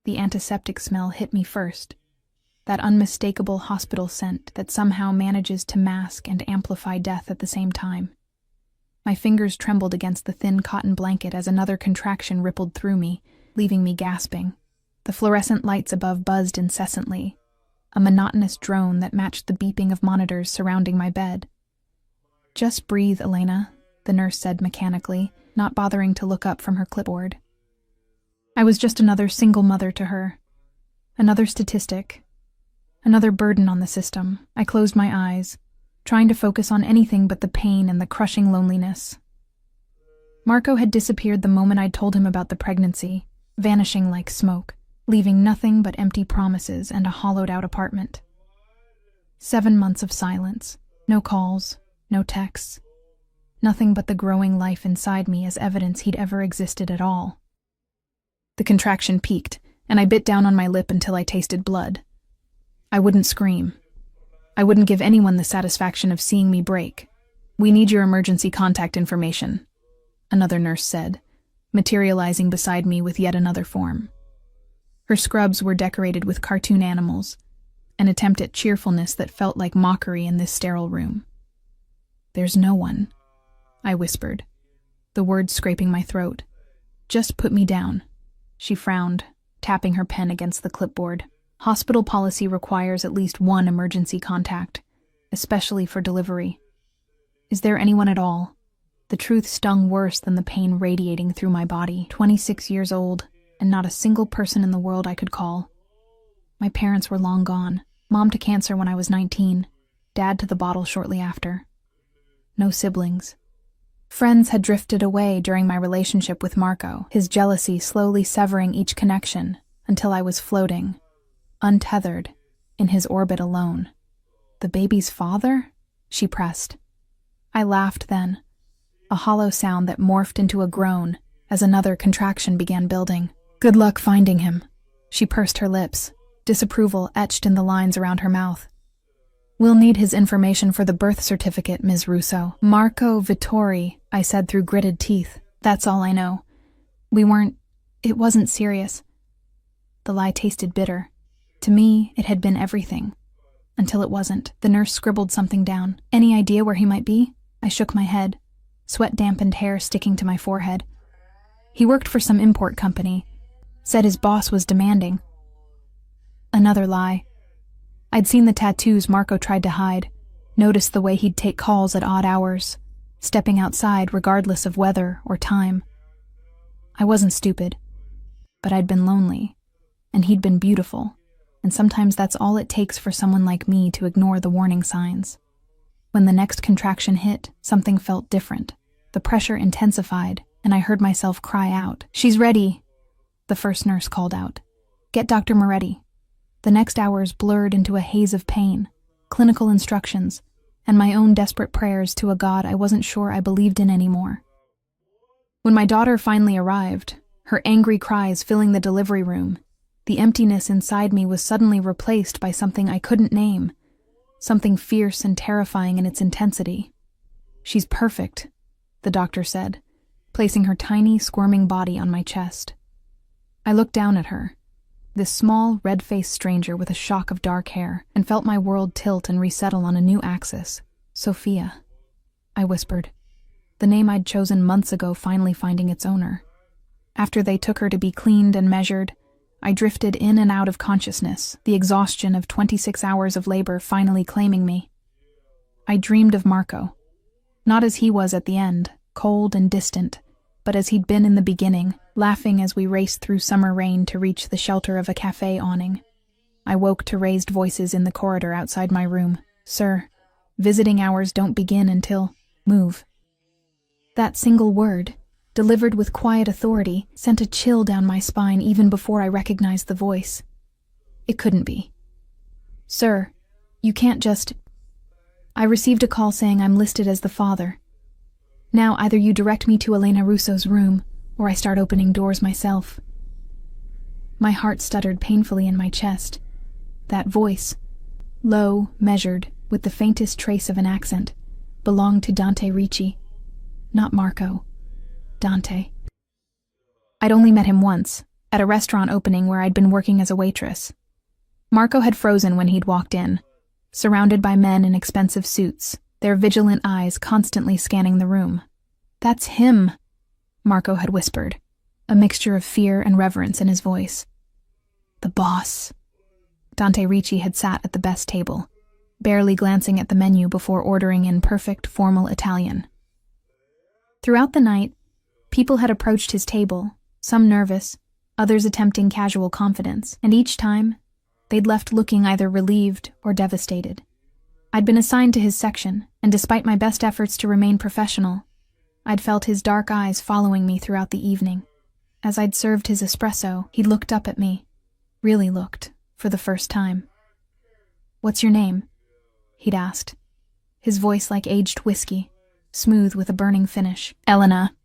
The antiseptic smell hit me first, that unmistakable hospital scent that somehow manages to mask and amplify death at the same time. My fingers trembled against the thin cotton blanket as another contraction rippled through me, leaving me gasping. The fluorescent lights above buzzed incessantly, a monotonous drone that matched the beeping of monitors surrounding my bed. "Just breathe, Elena," the nurse said mechanically, not bothering to look up from her clipboard. I was just another single mother to her. Another statistic. Another burden on the system. I closed my eyes, trying to focus on anything but the pain and the crushing loneliness. Marco had disappeared the moment I'd told him about the pregnancy, vanishing like smoke, leaving nothing but empty promises and a hollowed-out apartment. 7 months of silence. No calls, no texts. Nothing but the growing life inside me as evidence he'd ever existed at all. The contraction peaked, and I bit down on my lip until I tasted blood. I wouldn't scream. I wouldn't give anyone the satisfaction of seeing me break. "We need your emergency contact information," another nurse said, materializing beside me with yet another form. Her scrubs were decorated with cartoon animals, an attempt at cheerfulness that felt like mockery in this sterile room. "There's no one," I whispered, the words scraping my throat. "Just put me down." She frowned, tapping her pen against the clipboard. "Hospital policy requires at least one emergency contact, especially for delivery. Is there anyone at all?" The truth stung worse than the pain radiating through my body. 26 years old, and not a single person in the world I could call. My parents were long gone. Mom to cancer when I was 19, Dad to the bottle shortly after. No siblings. Friends had drifted away during my relationship with Marco, his jealousy slowly severing each connection until I was floating, untethered, in his orbit alone. "The baby's father?" she pressed. I laughed then, a hollow sound that morphed into a groan as another contraction began building. "Good luck finding him." She pursed her lips, disapproval etched in the lines around her mouth. "We'll need his information for the birth certificate, Ms. Russo." "Marco Vittori," I said through gritted teeth. "That's all I know. It wasn't serious." The lie tasted bitter. To me, it had been everything. Until it wasn't. The nurse scribbled something down. "Any idea where he might be?" I shook my head, sweat-dampened hair sticking to my forehead. "He worked for some import company. Said his boss was demanding." Another lie. I'd seen the tattoos Marco tried to hide, noticed the way he'd take calls at odd hours, stepping outside regardless of weather or time. I wasn't stupid, but I'd been lonely, and he'd been beautiful. And sometimes that's all it takes for someone like me to ignore the warning signs. When the next contraction hit, something felt different. The pressure intensified, and I heard myself cry out. "She's ready," the first nurse called out. "Get Dr. Moretti." The next hours blurred into a haze of pain, clinical instructions, and my own desperate prayers to a God I wasn't sure I believed in anymore. When my daughter finally arrived, her angry cries filling the delivery room, the emptiness inside me was suddenly replaced by something I couldn't name, something fierce and terrifying in its intensity. "She's perfect," the doctor said, placing her tiny, squirming body on my chest. I looked down at her, this small, red-faced stranger with a shock of dark hair, and felt my world tilt and resettle on a new axis. "Sophia," I whispered, the name I'd chosen months ago finally finding its owner. After they took her to be cleaned and measured, I drifted in and out of consciousness, the exhaustion of 26 hours of labor finally claiming me. I dreamed of Marco, not as he was at the end, cold and distant, but as he'd been in the beginning, laughing as we raced through summer rain to reach the shelter of a cafe awning. I woke to raised voices in the corridor outside my room. "Sir, visiting hours don't begin until... move." That single word, delivered with quiet authority, sent a chill down my spine even before I recognized the voice. It couldn't be. "Sir, you can't just... I received a call saying I'm listed as the father. Now either you direct me to Elena Russo's room, or I start opening doors myself." My heart stuttered painfully in my chest. That voice, low, measured, with the faintest trace of an accent, belonged to Dante Ricci. Not Marco. Dante. I'd only met him once, at a restaurant opening where I'd been working as a waitress. Marco had frozen when he'd walked in, surrounded by men in expensive suits, their vigilant eyes constantly scanning the room. "That's him," Marco had whispered, a mixture of fear and reverence in his voice. "The boss." Dante Ricci had sat at the best table, barely glancing at the menu before ordering in perfect, formal Italian. Throughout the night, people had approached his table, some nervous, others attempting casual confidence, and each time, they'd left looking either relieved or devastated. I'd been assigned to his section, and despite my best efforts to remain professional, I'd felt his dark eyes following me throughout the evening. As I'd served his espresso, he looked up at me, really looked, for the first time. "What's your name?" he'd asked, his voice like aged whiskey, smooth with a burning finish. "Elena,"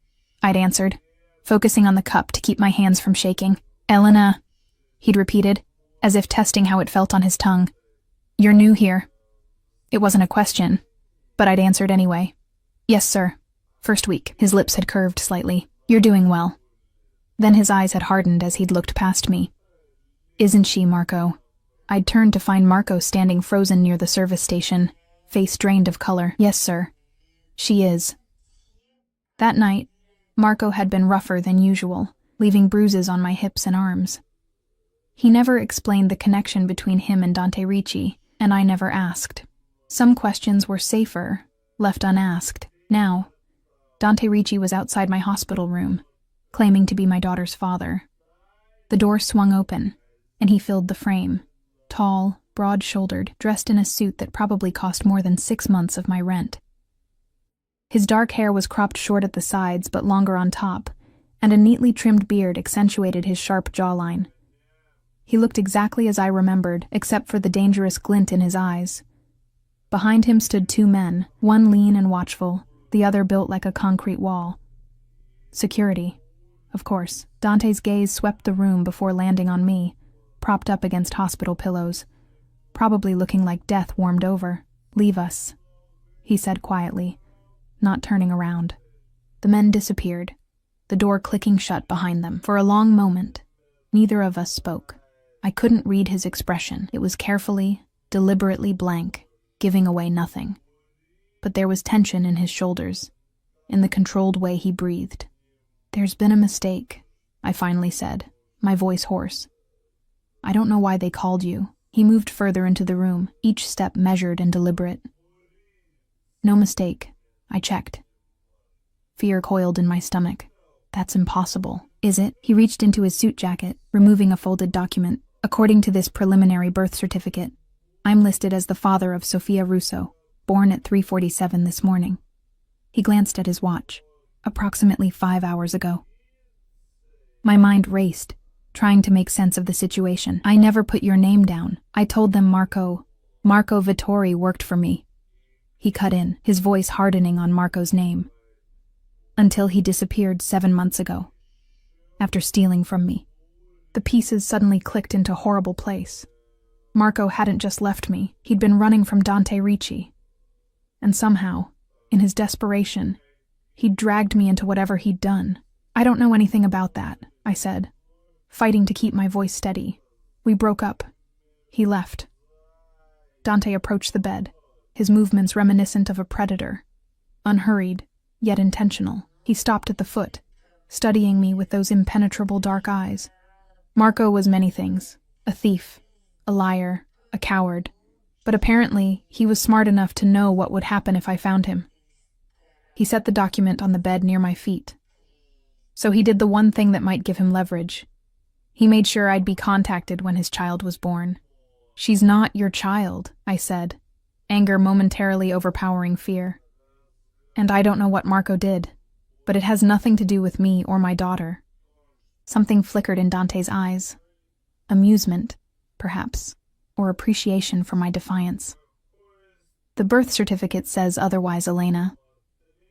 I'd answered, focusing on the cup to keep my hands from shaking. "Elena," he'd repeated, as if testing how it felt on his tongue. "You're new here." It wasn't a question, but I'd answered anyway. "Yes, sir. First week." His lips had curved slightly. "You're doing well." Then his eyes had hardened as he'd looked past me. "Isn't she, Marco?" I'd turned to find Marco standing frozen near the service station, face drained of color. "Yes, sir. She is." That night, Marco had been rougher than usual, leaving bruises on my hips and arms. He never explained the connection between him and Dante Ricci, and I never asked. Some questions were safer, left unasked. Now, Dante Ricci was outside my hospital room, claiming to be my daughter's father. The door swung open, and he filled the frame, tall, broad-shouldered, dressed in a suit that probably cost more than 6 months of my rent. His dark hair was cropped short at the sides but longer on top, and a neatly trimmed beard accentuated his sharp jawline. He looked exactly as I remembered, except for the dangerous glint in his eyes. Behind him stood 2 men, one lean and watchful, the other built like a concrete wall. Security, of course. Dante's gaze swept the room before landing on me, propped up against hospital pillows, probably looking like death warmed over. "Leave us," he said quietly, not turning around. The men disappeared, the door clicking shut behind them. For a long moment, neither of us spoke. I couldn't read his expression. It was carefully, deliberately blank, giving away nothing. But there was tension in his shoulders, in the controlled way he breathed. "There's been a mistake," I finally said, my voice hoarse. "I don't know why they called you." He moved further into the room, each step measured and deliberate. "No mistake," I checked. Fear coiled in my stomach. "That's impossible." "Is it?" He reached into his suit jacket, removing a folded document. "According to this preliminary birth certificate, I'm listed as the father of Sofia Russo, born at 3:47 this morning." He glanced at his watch. Approximately 5 hours ago. My mind raced, trying to make sense of the situation. "I never put your name down. I told them Marco Vittori worked for me." He cut in, his voice hardening on Marco's name. "Until he disappeared 7 months ago, after stealing from me." The pieces suddenly clicked into horrible place. Marco hadn't just left me, he'd been running from Dante Ricci. And somehow, in his desperation, he'd dragged me into whatever he'd done. "I don't know anything about that," I said, fighting to keep my voice steady. "We broke up. He left." Dante approached the bed, his movements reminiscent of a predator. Unhurried, yet intentional. He stopped at the foot, studying me with those impenetrable dark eyes. Marco was many things. A thief, a liar, a coward. But apparently, he was smart enough to know what would happen if I found him. He set the document on the bed near my feet. So he did the one thing that might give him leverage. He made sure I'd be contacted when his child was born. "She's not your child," I said, anger momentarily overpowering fear. "And I don't know what Marco did, but it has nothing to do with me or my daughter." Something flickered in Dante's eyes. Amusement, perhaps, or appreciation for my defiance. "The birth certificate says otherwise, Elena."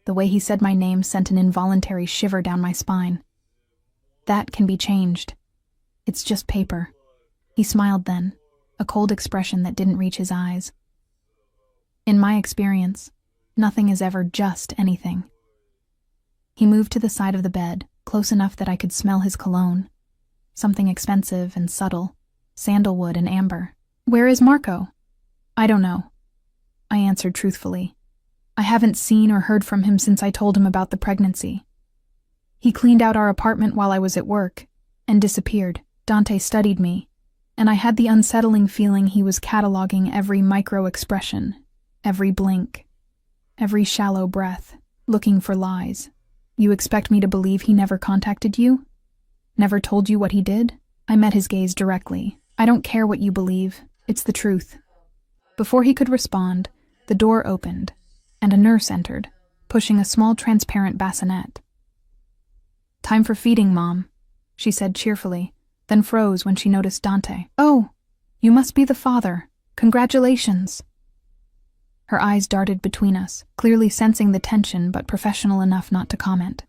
The way he said my name sent an involuntary shiver down my spine. "That can be changed. It's just paper." He smiled then, a cold expression that didn't reach his eyes. "In my experience, nothing is ever just anything." He moved to the side of the bed, close enough that I could smell his cologne. something expensive and subtle, sandalwood and amber. Where is Marco? I don't know, I answered truthfully. I haven't seen or heard from him since I told him about the pregnancy. He cleaned out our apartment while I was at work and disappeared. Dante studied me, and I had the unsettling feeling he was cataloging every micro-expression, every blink, every shallow breath, looking for lies. You expect me to believe he never contacted you? Never told you what he did? I met his gaze directly. I don't care what you believe. It's the truth. Before he could respond, the door opened, and a nurse entered, pushing a small transparent bassinet. Time for feeding, Mom, she said cheerfully, then froze when she noticed Dante. Oh, you must be the father. Congratulations. Her eyes darted between us, clearly sensing the tension but professional enough not to comment.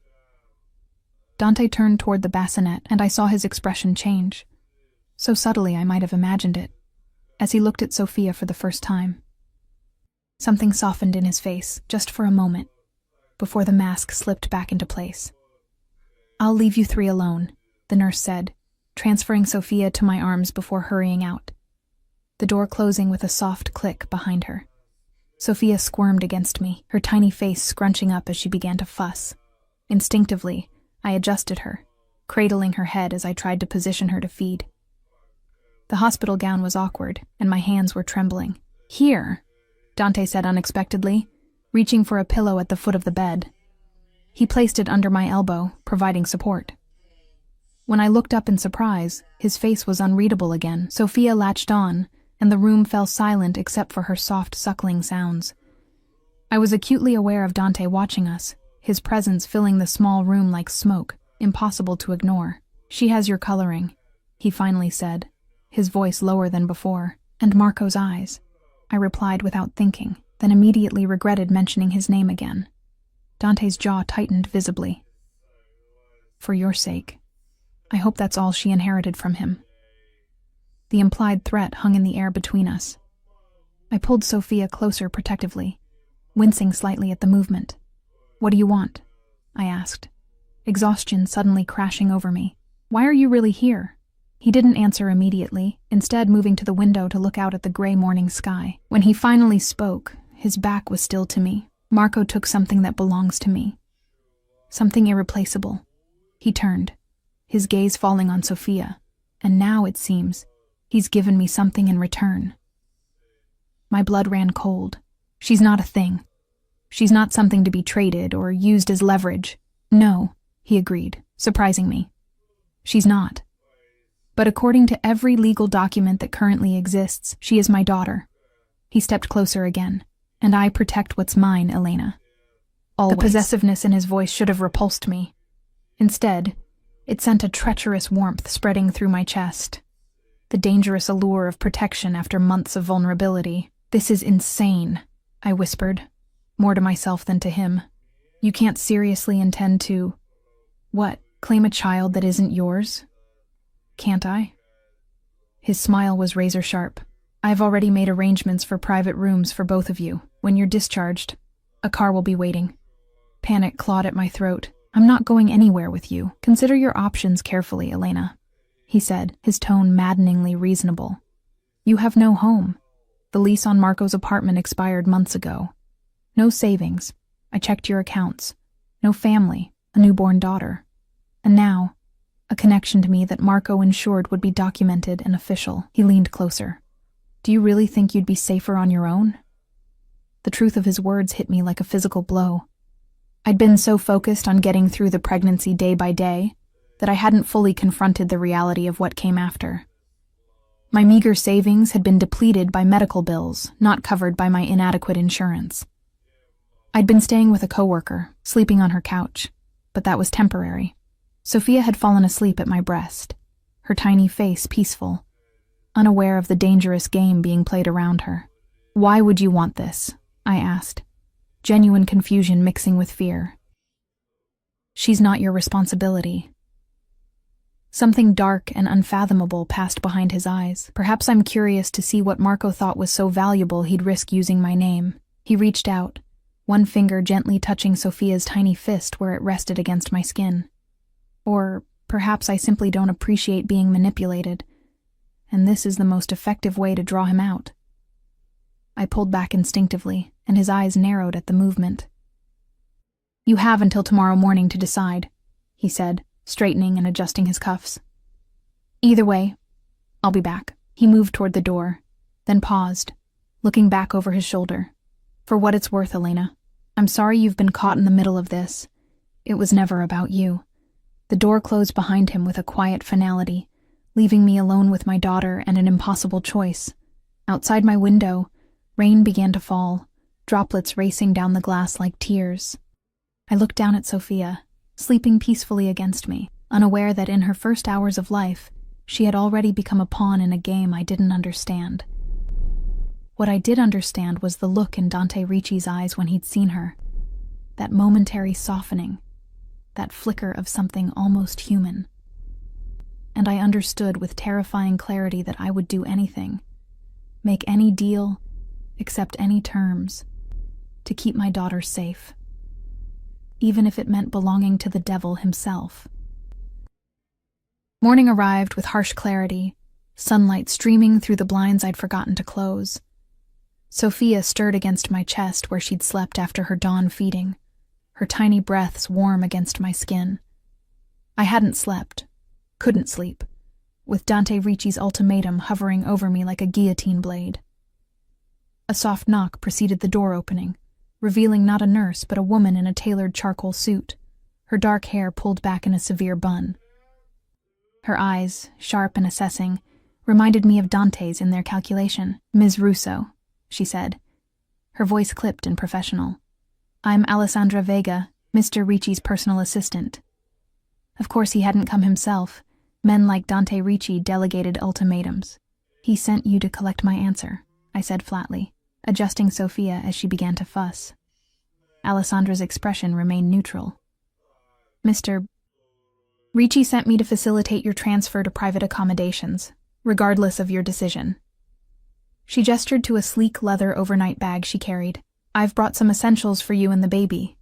Dante turned toward the bassinet, and I saw his expression change. So subtly I might have imagined it, as he looked at Sophia for the first time. Something softened in his face, just for a moment, before the mask slipped back into place. I'll leave you three alone, the nurse said, transferring Sophia to my arms before hurrying out, the door closing with a soft click behind her. Sophia squirmed against me, her tiny face scrunching up as she began to fuss. Instinctively, I adjusted her, cradling her head as I tried to position her to feed. The hospital gown was awkward, and my hands were trembling. Here, Dante said unexpectedly, reaching for a pillow at the foot of the bed. He placed it under my elbow, providing support. When I looked up in surprise, his face was unreadable again. Sophia latched on, and the room fell silent except for her soft suckling sounds. I was acutely aware of Dante watching us, his presence filling the small room like smoke, impossible to ignore. She has your coloring, he finally said, his voice lower than before. And Marco's eyes, I replied without thinking, then immediately regretted mentioning his name again. Dante's jaw tightened visibly. For your sake. I hope that's all she inherited from him. The implied threat hung in the air between us. I pulled Sophia closer protectively, wincing slightly at the movement. What do you want? I asked, exhaustion suddenly crashing over me. Why are you really here? He didn't answer immediately, instead moving to the window to look out at the gray morning sky. When he finally spoke, his back was still to me. Marco took something that belongs to me. Something irreplaceable. He turned, his gaze falling on Sophia, and now, it seems, he's given me something in return. My blood ran cold. She's not a thing. She's not something to be traded or used as leverage. No, he agreed, surprising me. She's not. But according to every legal document that currently exists, she is my daughter. He stepped closer again. And I protect what's mine, Elena. Always. The possessiveness in his voice should have repulsed me. Instead, it sent a treacherous warmth spreading through my chest. The dangerous allure of protection after months of vulnerability. This is insane, I whispered, more to myself than to him. You can't seriously intend to... What, claim a child that isn't yours? Can't I? His smile was razor sharp. I've already made arrangements for private rooms for both of you. When you're discharged, a car will be waiting. Panic clawed at my throat. I'm not going anywhere with you. Consider your options carefully, Elena, he said, his tone maddeningly reasonable. You have no home. The lease on Marco's apartment expired months ago. No savings. I checked your accounts. No family, a newborn daughter. And now, a connection to me that Marco ensured would be documented and official. He leaned closer. Do you really think you'd be safer on your own? The truth of his words hit me like a physical blow. I'd been so focused on getting through the pregnancy day by day that I hadn't fully confronted the reality of what came after. My meager savings had been depleted by medical bills, not covered by my inadequate insurance. I'd been staying with a coworker, sleeping on her couch, but that was temporary. Sophia had fallen asleep at my breast, her tiny face peaceful, unaware of the dangerous game being played around her. Why would you want this? I asked, genuine confusion mixing with fear. She's not your responsibility. Something dark and unfathomable passed behind his eyes. Perhaps I'm curious to see what Marco thought was so valuable he'd risk using my name. He reached out, one finger gently touching Sophia's tiny fist where it rested against my skin. Or Perhaps I simply don't appreciate being manipulated, and this is the most effective way to draw him out. I pulled back instinctively, and his eyes narrowed at the movement. "You have until tomorrow morning to decide," he said, straightening and adjusting his cuffs. "Either way, I'll be back." He moved toward the door, then paused, looking back over his shoulder. "For what it's worth, Elena, I'm sorry you've been caught in the middle of this. It was never about you." The door closed behind him with a quiet finality, leaving me alone with my daughter and an impossible choice. Outside my window, rain began to fall, droplets racing down the glass like tears. I looked down at Sophia, sleeping peacefully against me, unaware that in her first hours of life, she had already become a pawn in a game I didn't understand. What I did understand was the look in Dante Ricci's eyes when he'd seen her. That momentary softening, that flicker of something almost human. And I understood with terrifying clarity that I would do anything, make any deal, accept any terms, to keep my daughter safe, even if it meant belonging to the devil himself. Morning arrived with harsh clarity, sunlight streaming through the blinds I'd forgotten to close. Sophia stirred against my chest where she'd slept after her dawn feeding, her tiny breaths warm against my skin. I hadn't slept, couldn't sleep, with Dante Ricci's ultimatum hovering over me like a guillotine blade. A soft knock preceded the door opening, revealing not a nurse but a woman in a tailored charcoal suit, her dark hair pulled back in a severe bun. Her eyes, sharp and assessing, reminded me of Dante's in their calculation. "Ms. Russo," she said, her voice clipped and professional. "I'm Alessandra Vega, Mr. Ricci's personal assistant." Of course he hadn't come himself. Men like Dante Ricci delegated ultimatums. "He sent you to collect my answer," I said flatly, adjusting Sophia as she began to fuss. Alessandra's expression remained neutral. "Mr. Ricci sent me to facilitate your transfer to private accommodations, regardless of your decision." She gestured to a sleek leather overnight bag she carried. "I've brought some essentials for you and the baby."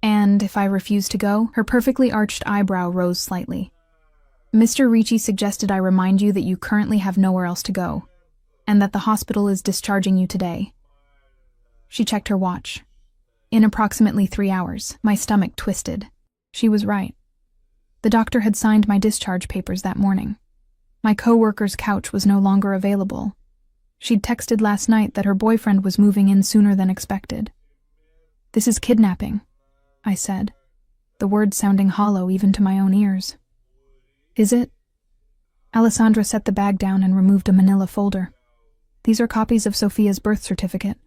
"And if I refuse to go?" Her perfectly arched eyebrow rose slightly. "Mr. Ricci suggested I remind you that you currently have nowhere else to go, and that the hospital is discharging you today." She checked her watch. "In approximately 3 hours." My stomach twisted. She was right. The doctor had signed my discharge papers that morning. My co-worker's couch was no longer available. She'd texted last night that her boyfriend was moving in sooner than expected. "This is kidnapping," I said, the words sounding hollow even to my own ears. "Is it?" Alessandra set the bag down and removed a manila folder. "These are copies of Sophia's birth certificate,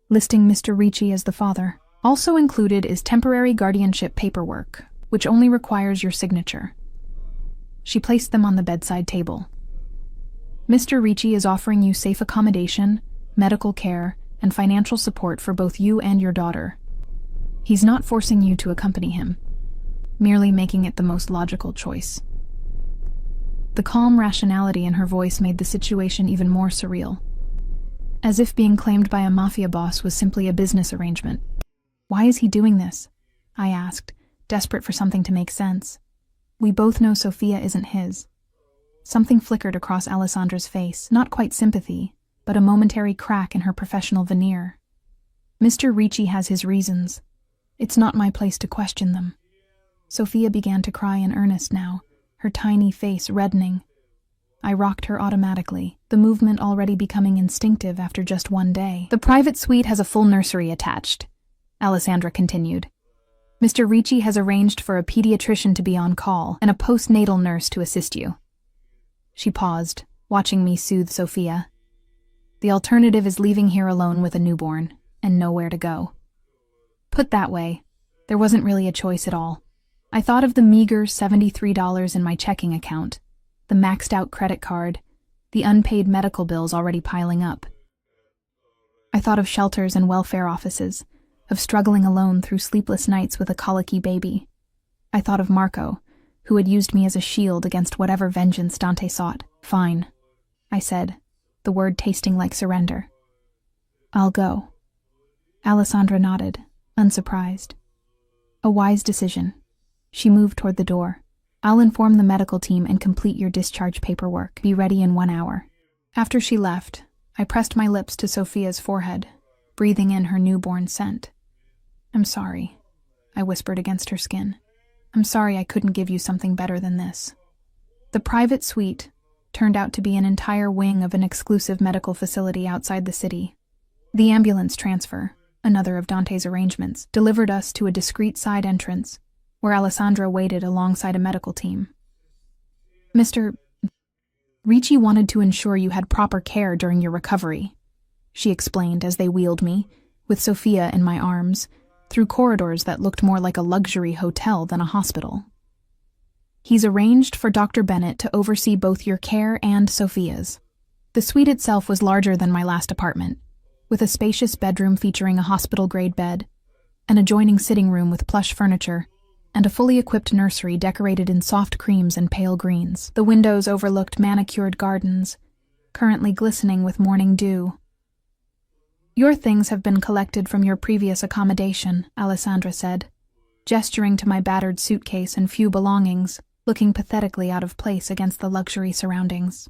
listing Mr. Ricci as the father. Also included is temporary guardianship paperwork, which only requires your signature." She placed them on the bedside table. "Mr. Ricci is offering you safe accommodation, medical care, and financial support for both you and your daughter. He's not forcing you to accompany him, merely making it the most logical choice." The calm rationality in her voice made the situation even more surreal, as if being claimed by a mafia boss was simply a business arrangement. "Why is he doing this?" I asked, desperate for something to make sense. "We both know Sophia isn't his." Something flickered across Alessandra's face, not quite sympathy, but a momentary crack in her professional veneer. "Mr. Ricci has his reasons. It's not my place to question them." Sophia began to cry in earnest now, her tiny face reddening. I rocked her automatically, the movement already becoming instinctive after just one day. "The private suite has a full nursery attached," Alessandra continued. "Mr. Ricci has arranged for a pediatrician to be on call and a postnatal nurse to assist you." She paused, watching me soothe Sophia. "The alternative is leaving here alone with a newborn, and nowhere to go." Put that way, there wasn't really a choice at all. I thought of the meager $73 in my checking account, the maxed-out credit card, the unpaid medical bills already piling up. I thought of shelters and welfare offices, of struggling alone through sleepless nights with a colicky baby. I thought of Marco, who had used me as a shield against whatever vengeance Dante sought. "Fine," I said, the word tasting like surrender. "I'll go." Alessandra nodded, unsurprised. A wise decision. She moved toward the door. I'll inform the medical team and complete your discharge paperwork. Be ready in 1 hour." After she left, I pressed my lips to Sophia's forehead, breathing in her newborn scent. "I'm sorry," I whispered against her skin. "I'm sorry I couldn't give you something better than this." The private suite turned out to be an entire wing of an exclusive medical facility outside the city. The ambulance transfer, another of Dante's arrangements, delivered us to a discreet side entrance, where Alessandra waited alongside a medical team. "Mr. Ricci wanted to ensure you had proper care during your recovery," she explained as they wheeled me, with Sophia in my arms, through corridors that looked more like a luxury hotel than a hospital. "He's arranged for Dr. Bennett to oversee both your care and Sophia's." The suite itself was larger than my last apartment, with a spacious bedroom featuring a hospital-grade bed, an adjoining sitting room with plush furniture, and a fully equipped nursery decorated in soft creams and pale greens. The windows overlooked manicured gardens, currently glistening with morning dew. "Your things have been collected from your previous accommodation," Alessandra said, gesturing to my battered suitcase and few belongings, looking pathetically out of place against the luxury surroundings.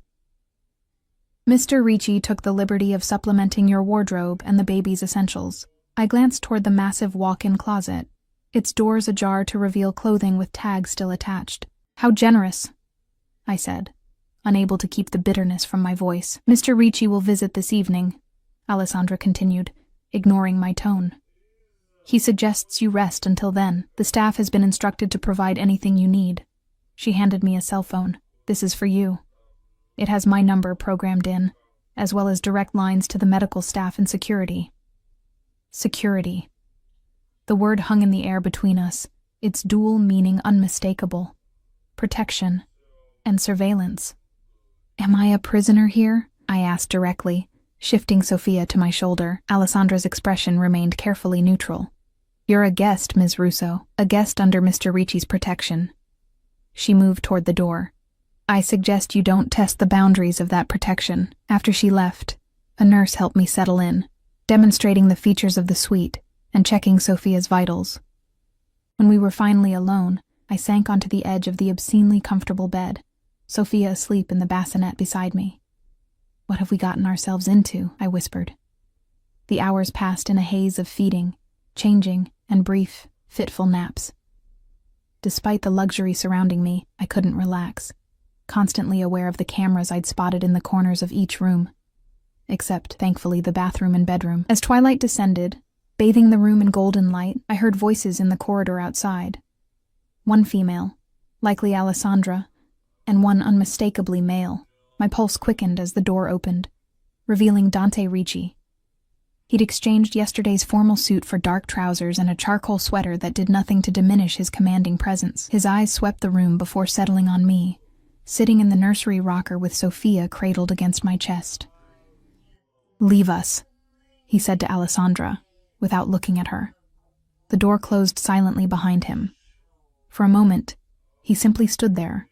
"Mr. Ricci took the liberty of supplementing your wardrobe and the baby's essentials." I glanced toward the massive walk-in closet, its doors ajar to reveal clothing with tags still attached. "How generous," I said, unable to keep the bitterness from my voice. "Mr. Ricci will visit this evening," Alessandra continued, ignoring my tone. "He suggests you rest until then. The staff has been instructed to provide anything you need." She handed me a cell phone. "This is for you. It has my number programmed in, as well as direct lines to the medical staff and security." Security. The word hung in the air between us, its dual meaning unmistakable. Protection and surveillance. "Am I a prisoner here?" I asked directly, shifting Sophia to my shoulder. Alessandra's expression remained carefully neutral. "You're a guest, Ms. Russo, a guest under Mr. Ricci's protection." She moved toward the door. "I suggest you don't test the boundaries of that protection." After she left, a nurse helped me settle in, demonstrating the features of the suite and checking Sophia's vitals. When we were finally alone, I sank onto the edge of the obscenely comfortable bed, Sophia asleep in the bassinet beside me. "What have we gotten ourselves into?" I whispered. The hours passed in a haze of feeding, changing, and brief, fitful naps. Despite the luxury surrounding me, I couldn't relax, constantly aware of the cameras I'd spotted in the corners of each room. Except, thankfully, the bathroom and bedroom. As twilight descended, bathing the room in golden light, I heard voices in the corridor outside. One female, likely Alessandra, and one unmistakably male. My pulse quickened as the door opened, revealing Dante Ricci. He'd exchanged yesterday's formal suit for dark trousers and a charcoal sweater that did nothing to diminish his commanding presence. His eyes swept the room before settling on me, sitting in the nursery rocker with Sophia cradled against my chest. "Leave us," he said to Alessandra, without looking at her. The door closed silently behind him. For a moment, he simply stood there,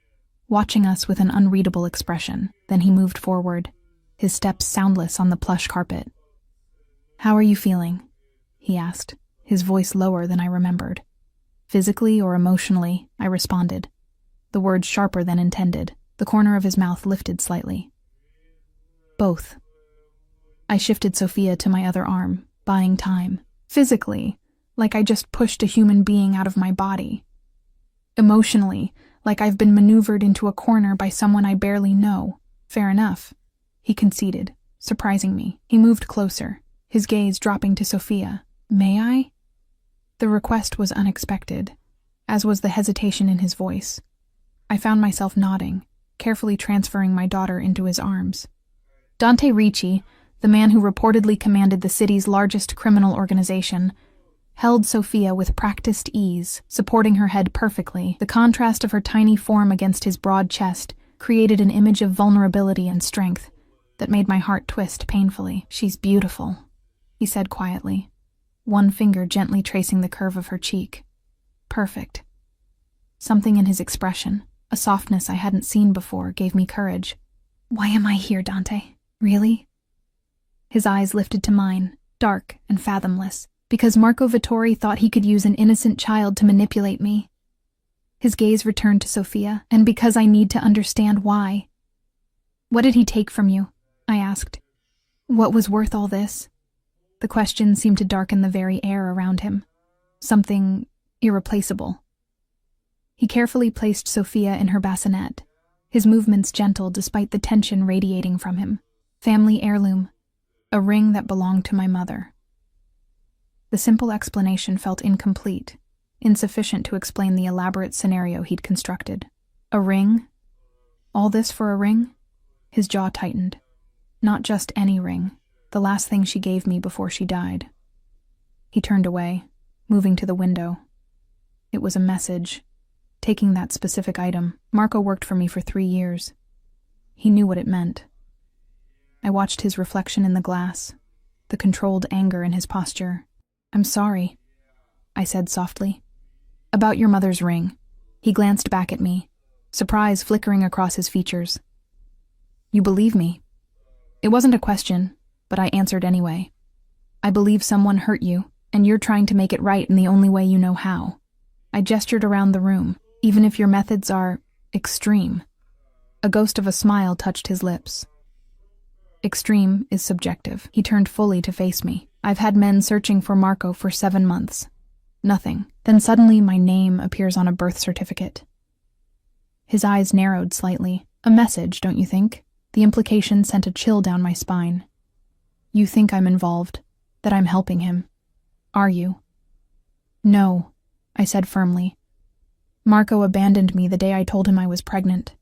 watching us with an unreadable expression. Then he moved forward, his steps soundless on the plush carpet. "How are you feeling?" he asked, his voice lower than I remembered. "Physically or emotionally?" I responded, the words sharper than intended. The corner of his mouth lifted slightly. "Both." I shifted Sophia to my other arm, buying time. "Physically, like I just pushed a human being out of my body. Emotionally, like I've been maneuvered into a corner by someone I barely know." "Fair enough," he conceded, surprising me. He moved closer, his gaze dropping to Sophia. "May I?" The request was unexpected, as was the hesitation in his voice. I found myself nodding, carefully transferring my daughter into his arms. Dante Ricci, the man who reportedly commanded the city's largest criminal organization, held Sophia with practiced ease, supporting her head perfectly. The contrast of her tiny form against his broad chest created an image of vulnerability and strength that made my heart twist painfully. "She's beautiful," he said quietly, one finger gently tracing the curve of her cheek. "Perfect." Something in his expression, a softness I hadn't seen before, gave me courage. "Why am I here, Dante? Really?" His eyes lifted to mine, dark and fathomless, because Marco Vittori thought he could use an innocent child to manipulate me. His gaze returned to Sophia, and because I need to understand why. What did he take from you? I asked. What was worth all this? The question seemed to darken the very air around him. Something irreplaceable. He carefully placed Sophia in her bassinet, his movements gentle despite the tension radiating from him. Family heirloom, a ring that belonged to my mother. The simple explanation felt incomplete, insufficient to explain the elaborate scenario he'd constructed. A ring? All this for a ring? His jaw tightened. Not just any ring, the last thing she gave me before she died. He turned away, moving to the window. It was a message. Taking that specific item. Marco worked for me for 3 years. He knew what it meant. I watched his reflection in the glass, the controlled anger in his posture. I'm sorry, I said softly. About your mother's ring. He glanced back at me, surprise flickering across his features. You believe me? It wasn't a question, but I answered anyway. I believe someone hurt you, and you're trying to make it right in the only way you know how. I gestured around the room, even if your methods are extreme. A ghost of a smile touched his lips. Extreme is subjective. He turned fully to face me. I've had men searching for Marco for 7 months. Nothing. Then suddenly my name appears on a birth certificate. His eyes narrowed slightly. A message, don't you think? The implication sent a chill down my spine. You think I'm involved, that I'm helping him. Are you? No, I said firmly. Marco abandoned me the day I told him I was pregnant.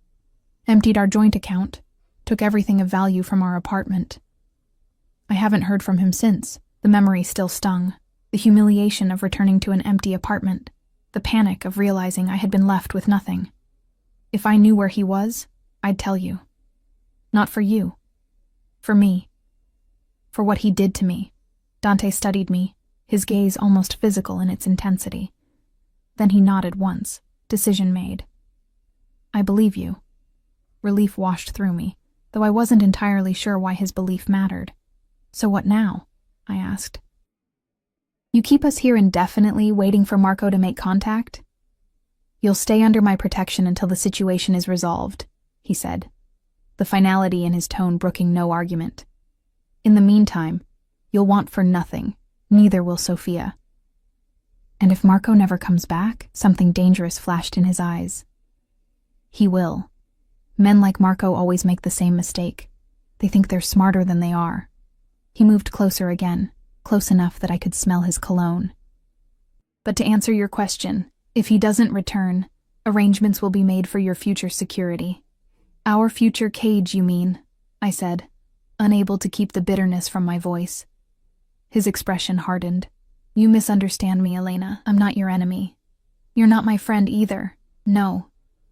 Emptied our joint account, took everything of value from our apartment. I haven't heard from him since. The memory still stung. The humiliation of returning to an empty apartment. The panic of realizing I had been left with nothing. If I knew where he was, I'd tell you. Not for you. For me. For what he did to me. Dante studied me, his gaze almost physical in its intensity. Then he nodded once, decision made. I believe you. Relief washed through me, though I wasn't entirely sure why his belief mattered. So what now? I asked. You keep us here indefinitely, waiting for Marco to make contact? You'll stay under my protection until the situation is resolved, he said, the finality in his tone brooking no argument. In the meantime, you'll want for nothing, neither will Sophia. And if Marco never comes back, something dangerous flashed in his eyes. He will. Men like Marco always make the same mistake. They think they're smarter than they are. He moved closer again, close enough that I could smell his cologne. But to answer your question, if he doesn't return, arrangements will be made for your future security. Our future cage, you mean, I said, unable to keep the bitterness from my voice. His expression hardened. You misunderstand me, Elena. I'm not your enemy. You're not my friend either. No,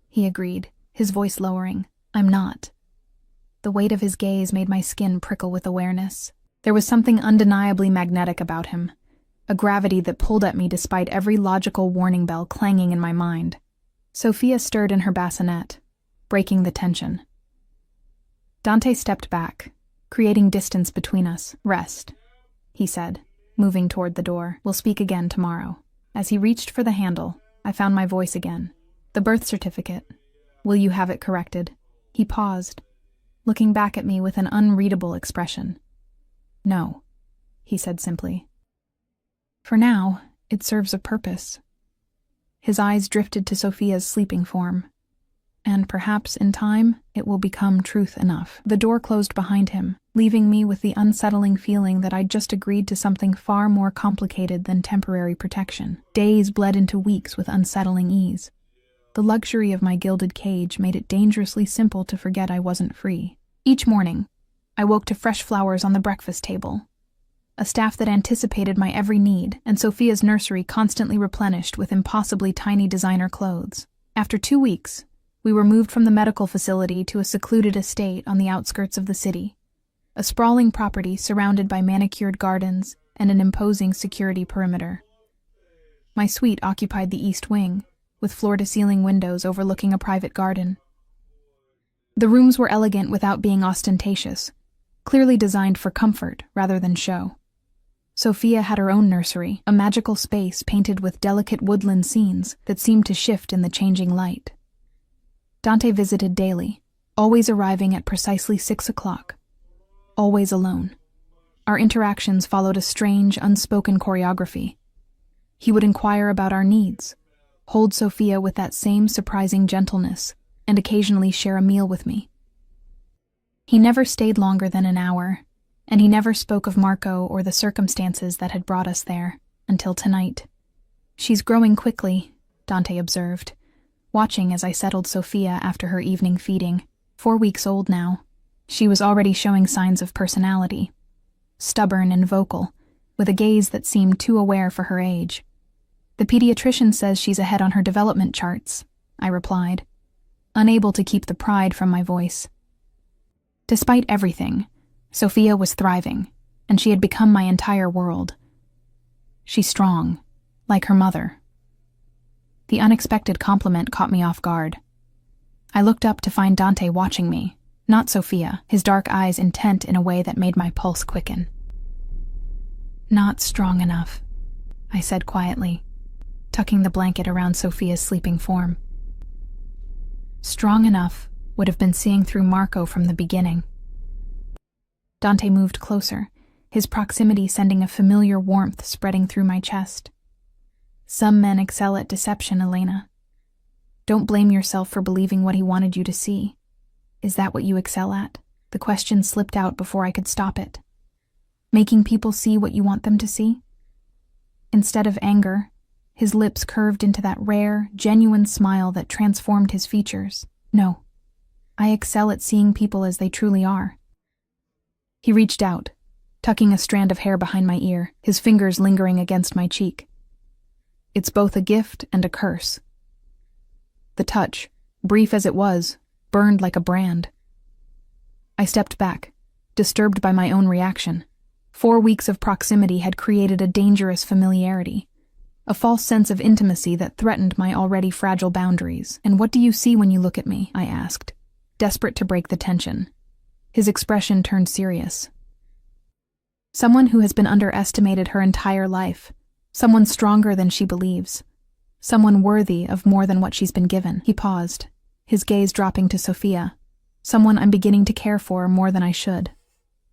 he agreed, his voice lowering. I'm not. The weight of his gaze made my skin prickle with awareness. There was something undeniably magnetic about him, a gravity that pulled at me despite every logical warning bell clanging in my mind. Sophia stirred in her bassinet, breaking the tension. Dante stepped back, creating distance between us. Rest, he said, moving toward the door. We'll speak again tomorrow. As he reached for the handle, I found my voice again. The birth certificate. Will you have it corrected? He paused, looking back at me with an unreadable expression. No, he said simply. For now, it serves a purpose. His eyes drifted to Sophia's sleeping form, and perhaps in time it will become truth enough. The door closed behind him, leaving me with the unsettling feeling that I'd just agreed to something far more complicated than temporary protection. Days bled into weeks with unsettling ease. The luxury of my gilded cage made it dangerously simple to forget I wasn't free. Each morning, I woke to fresh flowers on the breakfast table, a staff that anticipated my every need, and Sophia's nursery constantly replenished with impossibly tiny designer clothes. After 2 weeks, we were moved from the medical facility to a secluded estate on the outskirts of the city, a sprawling property surrounded by manicured gardens and an imposing security perimeter. My suite occupied the east wing, with floor-to-ceiling windows overlooking a private garden. The rooms were elegant without being ostentatious, clearly designed for comfort rather than show. Sophia had her own nursery, a magical space painted with delicate woodland scenes that seemed to shift in the changing light. Dante visited daily, always arriving at precisely 6 o'clock. Always alone. Our interactions followed a strange, unspoken choreography. He would inquire about our needs, hold Sophia with that same surprising gentleness, and occasionally share a meal with me. He never stayed longer than an hour, and he never spoke of Marco or the circumstances that had brought us there, until tonight. "She's growing quickly," Dante observed, watching as I settled Sophia after her evening feeding. 4 weeks old now. She was already showing signs of personality. Stubborn and vocal, with a gaze that seemed too aware for her age. "The pediatrician says she's ahead on her development charts," I replied, unable to keep the pride from my voice. Despite everything, Sophia was thriving, and she had become my entire world. She's strong, like her mother. The unexpected compliment caught me off guard. I looked up to find Dante watching me, not Sophia, his dark eyes intent in a way that made my pulse quicken. "Not strong enough," I said quietly, tucking the blanket around Sophia's sleeping form. Strong enough would have been seeing through Marco from the beginning. Dante moved closer, his proximity sending a familiar warmth spreading through my chest. "Some men excel at deception, Elena. Don't blame yourself for believing what he wanted you to see. Is that what you excel at?" The question slipped out before I could stop it. "Making people see what you want them to see?" Instead of anger, his lips curved into that rare, genuine smile that transformed his features. "No. I excel at seeing people as they truly are." He reached out, tucking a strand of hair behind my ear, his fingers lingering against my cheek. "It's both a gift and a curse." The touch, brief as it was, burned like a brand. I stepped back, disturbed by my own reaction. 4 weeks of proximity had created a dangerous familiarity, a false sense of intimacy that threatened my already fragile boundaries. "And what do you see when you look at me?" I asked, desperate to break the tension. His expression turned serious. "Someone who has been underestimated her entire life, someone stronger than she believes, someone worthy of more than what she's been given." He paused, his gaze dropping to Sophia. "Someone I'm beginning to care for more than I should."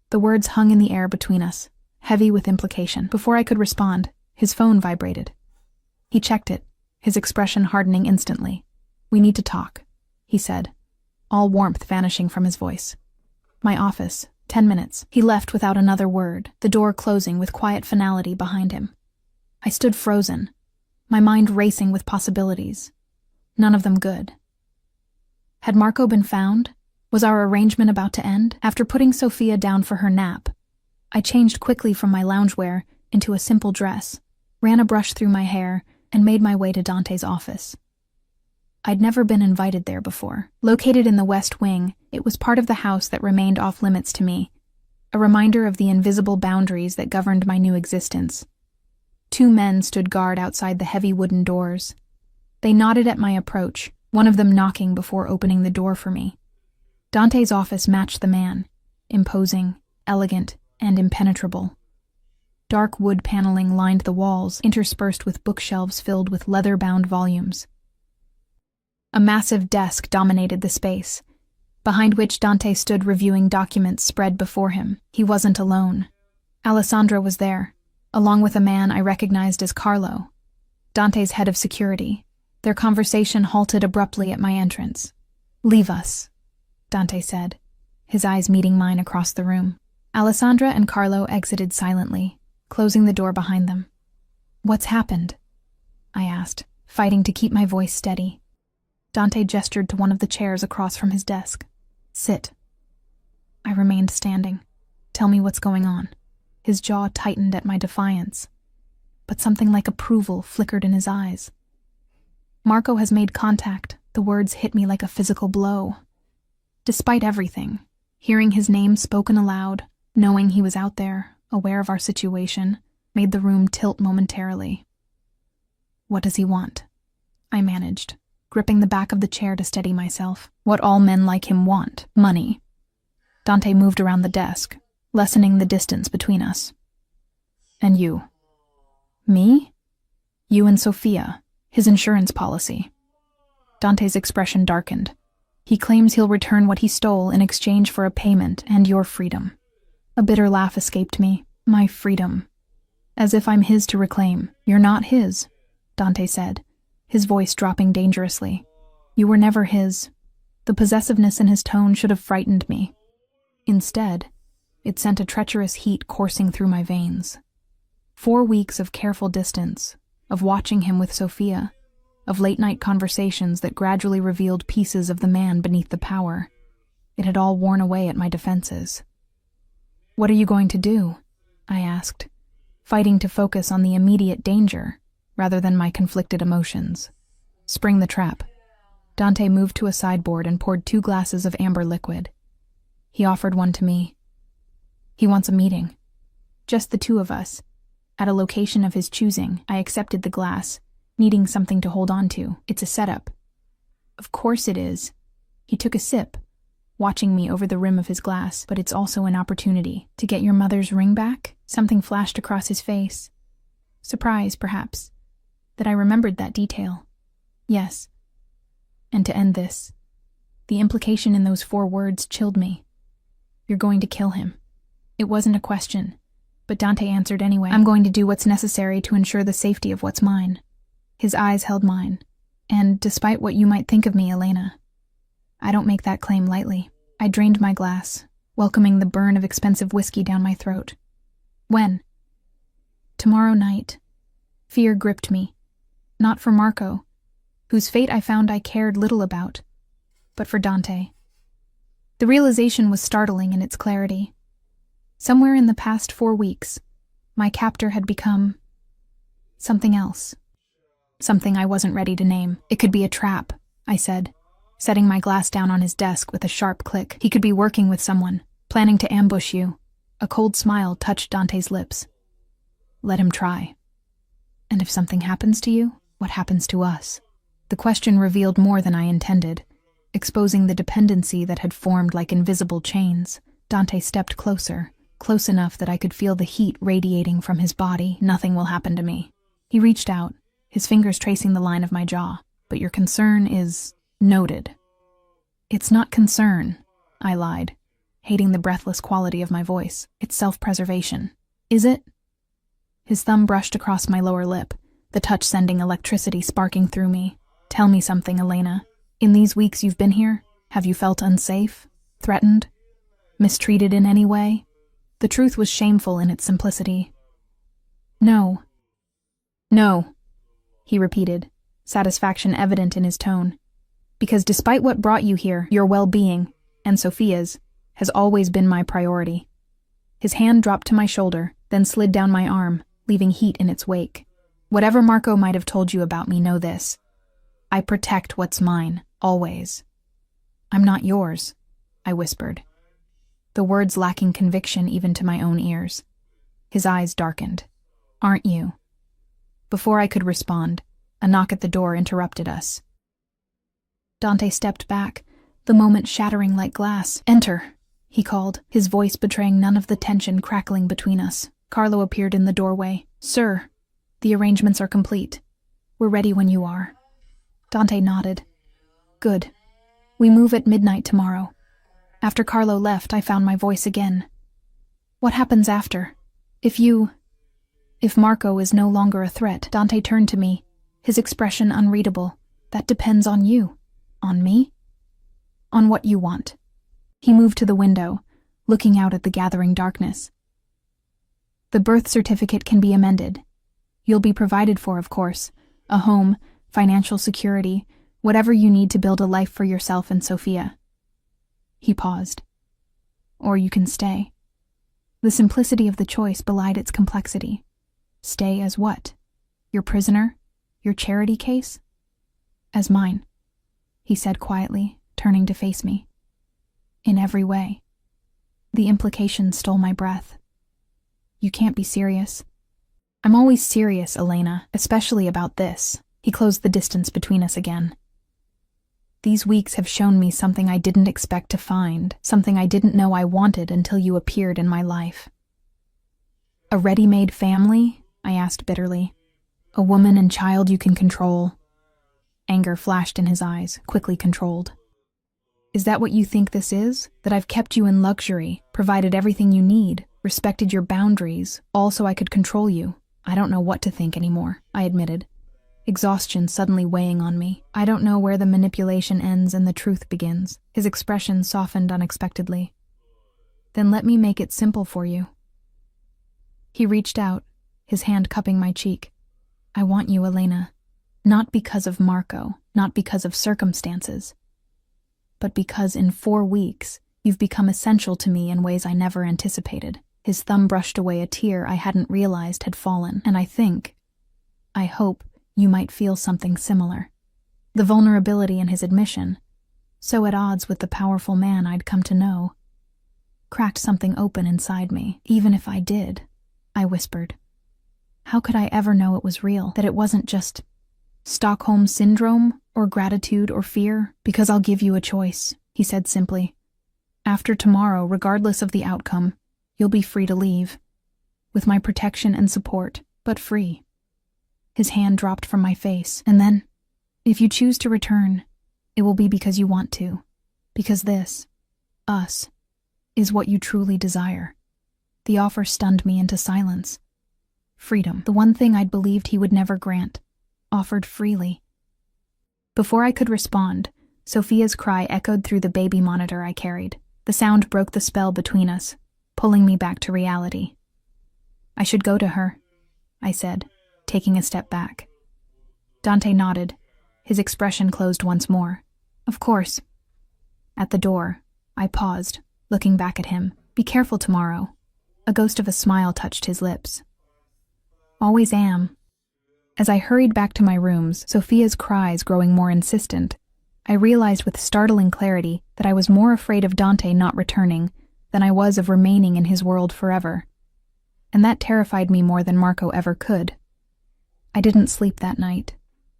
The words hung in the air between us, heavy with implication. Before I could respond, his phone vibrated. He checked it, his expression hardening instantly. "We need to talk," he said, all warmth vanishing from his voice. "My office, 10 minutes." He left without another word, the door closing with quiet finality behind him. I stood frozen, my mind racing with possibilities. None of them good. Had Marco been found? Was our arrangement about to end? After putting Sophia down for her nap, I changed quickly from my loungewear into a simple dress, ran a brush through my hair, and made my way to Dante's office. I'd never been invited there before. Located in the West Wing, it was part of the house that remained off-limits to me, a reminder of the invisible boundaries that governed my new existence. 2 men stood guard outside the heavy wooden doors. They nodded at my approach, one of them knocking before opening the door for me. Dante's office matched the man, imposing, elegant, and impenetrable. Dark wood paneling lined the walls, interspersed with bookshelves filled with leather-bound volumes. A massive desk dominated the space, behind which Dante stood reviewing documents spread before him. He wasn't alone. Alessandra was there, along with a man I recognized as Carlo, Dante's head of security. Their conversation halted abruptly at my entrance. "Leave us," Dante said, his eyes meeting mine across the room. Alessandra and Carlo exited silently, closing the door behind them. "What's happened?" I asked, fighting to keep my voice steady. Dante gestured to one of the chairs across from his desk. "Sit." I remained standing. "Tell me what's going on." His jaw tightened at my defiance, but something like approval flickered in his eyes. "Marco has made contact." The words hit me like a physical blow. Despite everything, hearing his name spoken aloud, knowing he was out there, aware of our situation, made the room tilt momentarily. "What does he want?" I managed, gripping the back of the chair to steady myself. "What all men like him want: money." Dante moved around the desk, lessening the distance between us. And you. Me? You and Sophia, his insurance policy. Dante's expression darkened. He claims he'll return what he stole in exchange for a payment and your freedom. A bitter laugh escaped me. My freedom. As if I'm his to reclaim. You're not his, Dante said, his voice dropping dangerously. You were never his. The possessiveness in his tone should have frightened me. Instead, it sent a treacherous heat coursing through my veins. 4 weeks of careful distance, of watching him with Sophia, of late-night conversations that gradually revealed pieces of the man beneath the power. It had all worn away at my defenses. What are you going to do? I asked, fighting to focus on the immediate danger rather than my conflicted emotions. Spring the trap. Dante moved to a sideboard and poured 2 glasses of amber liquid. He offered one to me. He wants a meeting. Just the 2 of us. At a location of his choosing, I accepted the glass, needing something to hold on to. It's a setup. Of course it is. He took a sip, watching me over the rim of his glass, but it's also an opportunity to get your mother's ring back. Something flashed across his face. Surprise, perhaps, that I remembered that detail. Yes. And to end this, the implication in those 4 words chilled me. You're going to kill him. It wasn't a question, but Dante answered anyway. I'm going to do what's necessary to ensure the safety of what's mine. His eyes held mine, and despite what you might think of me, Elena, I don't make that claim lightly. I drained my glass, welcoming the burn of expensive whiskey down my throat. When? Tomorrow night. Fear gripped me, not for Marco, whose fate I found I cared little about, but for Dante. The realization was startling in its clarity. Somewhere in the past 4 weeks, my captor had become something else. Something I wasn't ready to name. It could be a trap, I said, setting my glass down on his desk with a sharp click. He could be working with someone, planning to ambush you. A cold smile touched Dante's lips. Let him try. And if something happens to you, what happens to us? The question revealed more than I intended, exposing the dependency that had formed like invisible chains. Dante stepped closer, close enough that I could feel the heat radiating from his body. Nothing will happen to me. He reached out, his fingers tracing the line of my jaw. But your concern is noted. It's not concern, I lied, hating the breathless quality of my voice. It's self-preservation. Is it? His thumb brushed across my lower lip, the touch sending electricity sparking through me. Tell me something, Elena. In these weeks you've been here, have you felt unsafe, threatened, mistreated in any way? The truth was shameful in its simplicity. No. No, he repeated, satisfaction evident in his tone. Because despite what brought you here, your well-being, and Sophia's, has always been my priority. His hand dropped to my shoulder, then slid down my arm, leaving heat in its wake. Whatever Marco might have told you about me, know this. I protect what's mine, always. I'm not yours, I whispered, the words lacking conviction even to my own ears. His eyes darkened. Aren't you? Before I could respond, a knock at the door interrupted us. Dante stepped back, the moment shattering like glass. Enter, he called, his voice betraying none of the tension crackling between us. Carlo appeared in the doorway. Sir, the arrangements are complete. We're ready when you are. Dante nodded. Good. We move at midnight tomorrow. After Carlo left, I found my voice again. What happens after? If Marco is no longer a threat, Dante turned to me, his expression unreadable. That depends on you. On me? On what you want. He moved to the window, looking out at the gathering darkness. The birth certificate can be amended. You'll be provided for, of course. A home, financial security, whatever you need to build a life for yourself and Sophia. He paused. Or you can stay. The simplicity of the choice belied its complexity. Stay as what? Your prisoner? Your charity case? As mine, he said quietly, turning to face me. In every way. The implication stole my breath. You can't be serious. I'm always serious, Elena, especially about this. He closed the distance between us again. These weeks have shown me something I didn't expect to find, something I didn't know I wanted until you appeared in my life. A ready-made family? I asked bitterly. A woman and child you can control. Anger flashed in his eyes, quickly controlled. Is that what you think this is? That I've kept you in luxury, provided everything you need, respected your boundaries, all so I could control you? I don't know what to think anymore, I admitted. Exhaustion suddenly weighing on me. I don't know where the manipulation ends and the truth begins. His expression softened unexpectedly. Then let me make it simple for you. He reached out, his hand cupping my cheek. I want you, Elena. Not because of Marco, not because of circumstances, but because in 4 weeks, you've become essential to me in ways I never anticipated. His thumb brushed away a tear I hadn't realized had fallen, and I hope, you might feel something similar. The vulnerability in his admission, so at odds with the powerful man I'd come to know, cracked something open inside me. Even if I did, I whispered. How could I ever know it was real, that it wasn't just Stockholm Syndrome, or gratitude or fear? Because I'll give you a choice, he said simply. After tomorrow, regardless of the outcome, you'll be free to leave. With my protection and support, but free. His hand dropped from my face, and then, if you choose to return, it will be because you want to. Because this, us, is what you truly desire. The offer stunned me into silence. Freedom, the one thing I'd believed he would never grant, offered freely. Before I could respond, Sophia's cry echoed through the baby monitor I carried. The sound broke the spell between us, pulling me back to reality. I should go to her, I said, taking a step back. Dante nodded, his expression closed once more. Of course. At the door, I paused, looking back at him. Be careful tomorrow. A ghost of a smile touched his lips. Always am. As I hurried back to my rooms, Sophia's cries growing more insistent, I realized with startling clarity that I was more afraid of Dante not returning than I was of remaining in his world forever. And that terrified me more than Marco ever could. I didn't sleep that night.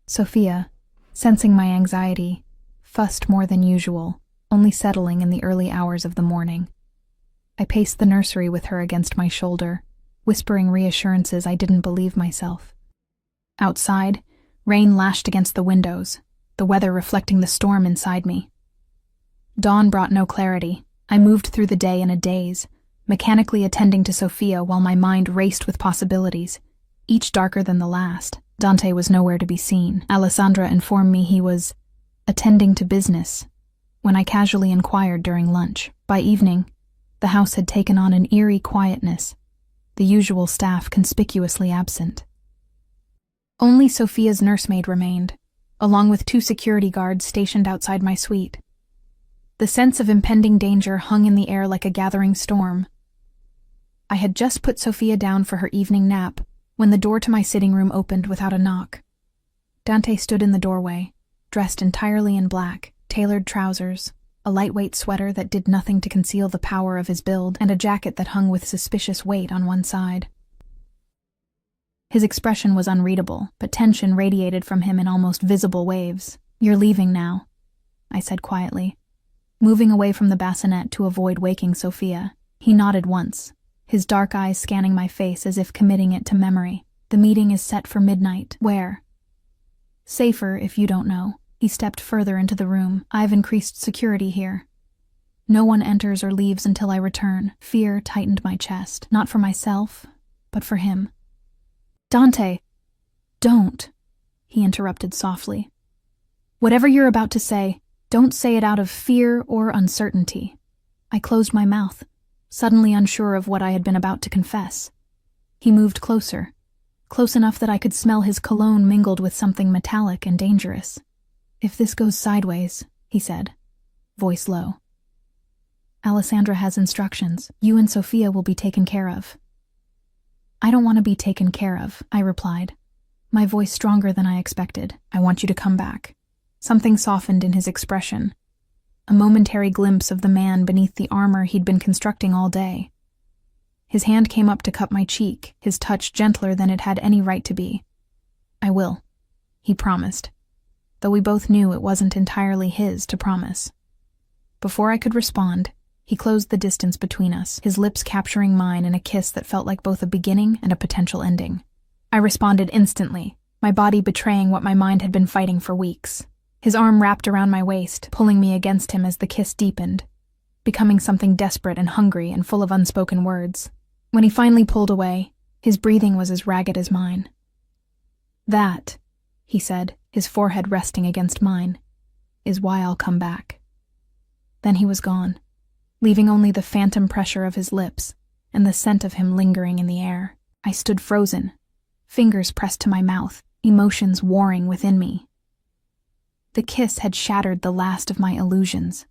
Sophia, sensing my anxiety, fussed more than usual, only settling in the early hours of the morning. I paced the nursery with her against my shoulder, whispering reassurances I didn't believe myself. Outside, rain lashed against the windows, the weather reflecting the storm inside me. Dawn brought no clarity. I moved through the day in a daze, mechanically attending to Sophia while my mind raced with possibilities, each darker than the last. Dante was nowhere to be seen. Alessandra informed me he was attending to business when I casually inquired during lunch. By evening, the house had taken on an eerie quietness, the usual staff conspicuously absent. Only Sophia's nursemaid remained, along with 2 security guards stationed outside my suite. The sense of impending danger hung in the air like a gathering storm. I had just put Sophia down for her evening nap when the door to my sitting room opened without a knock. Dante stood in the doorway, dressed entirely in black, tailored trousers, a lightweight sweater that did nothing to conceal the power of his build, and a jacket that hung with suspicious weight on one side. His expression was unreadable, but tension radiated from him in almost visible waves. You're leaving now, I said quietly, moving away from the bassinet to avoid waking Sophia. He nodded once, his dark eyes scanning my face as if committing it to memory. The meeting is set for midnight. Where? Safer if you don't know. He stepped further into the room. I've increased security here. No one enters or leaves until I return. Fear tightened my chest, not for myself, but for him. Dante, don't, he interrupted softly. Whatever you're about to say, don't say it out of fear or uncertainty. I closed my mouth, suddenly unsure of what I had been about to confess. He moved closer, close enough that I could smell his cologne mingled with something metallic and dangerous. If this goes sideways, he said, voice low. Alessandra has instructions. You and Sophia will be taken care of. I don't want to be taken care of, I replied, my voice stronger than I expected. I want you to come back. Something softened in his expression, a momentary glimpse of the man beneath the armor he'd been constructing all day. His hand came up to cup my cheek, his touch gentler than it had any right to be. I will, he promised, though we both knew it wasn't entirely his to promise. Before I could respond, He closed the distance between us, his lips capturing mine in a kiss that felt like both a beginning and a potential ending. I responded instantly, my body betraying what my mind had been fighting for weeks. His arm wrapped around my waist, pulling me against him as the kiss deepened, becoming something desperate and hungry and full of unspoken words. When he finally pulled away, his breathing was as ragged as mine. "That," he said, his forehead resting against mine, "is why I'll come back." Then he was gone, leaving only the phantom pressure of his lips and the scent of him lingering in the air. I stood frozen, fingers pressed to my mouth, emotions warring within me. The kiss had shattered the last of my illusions.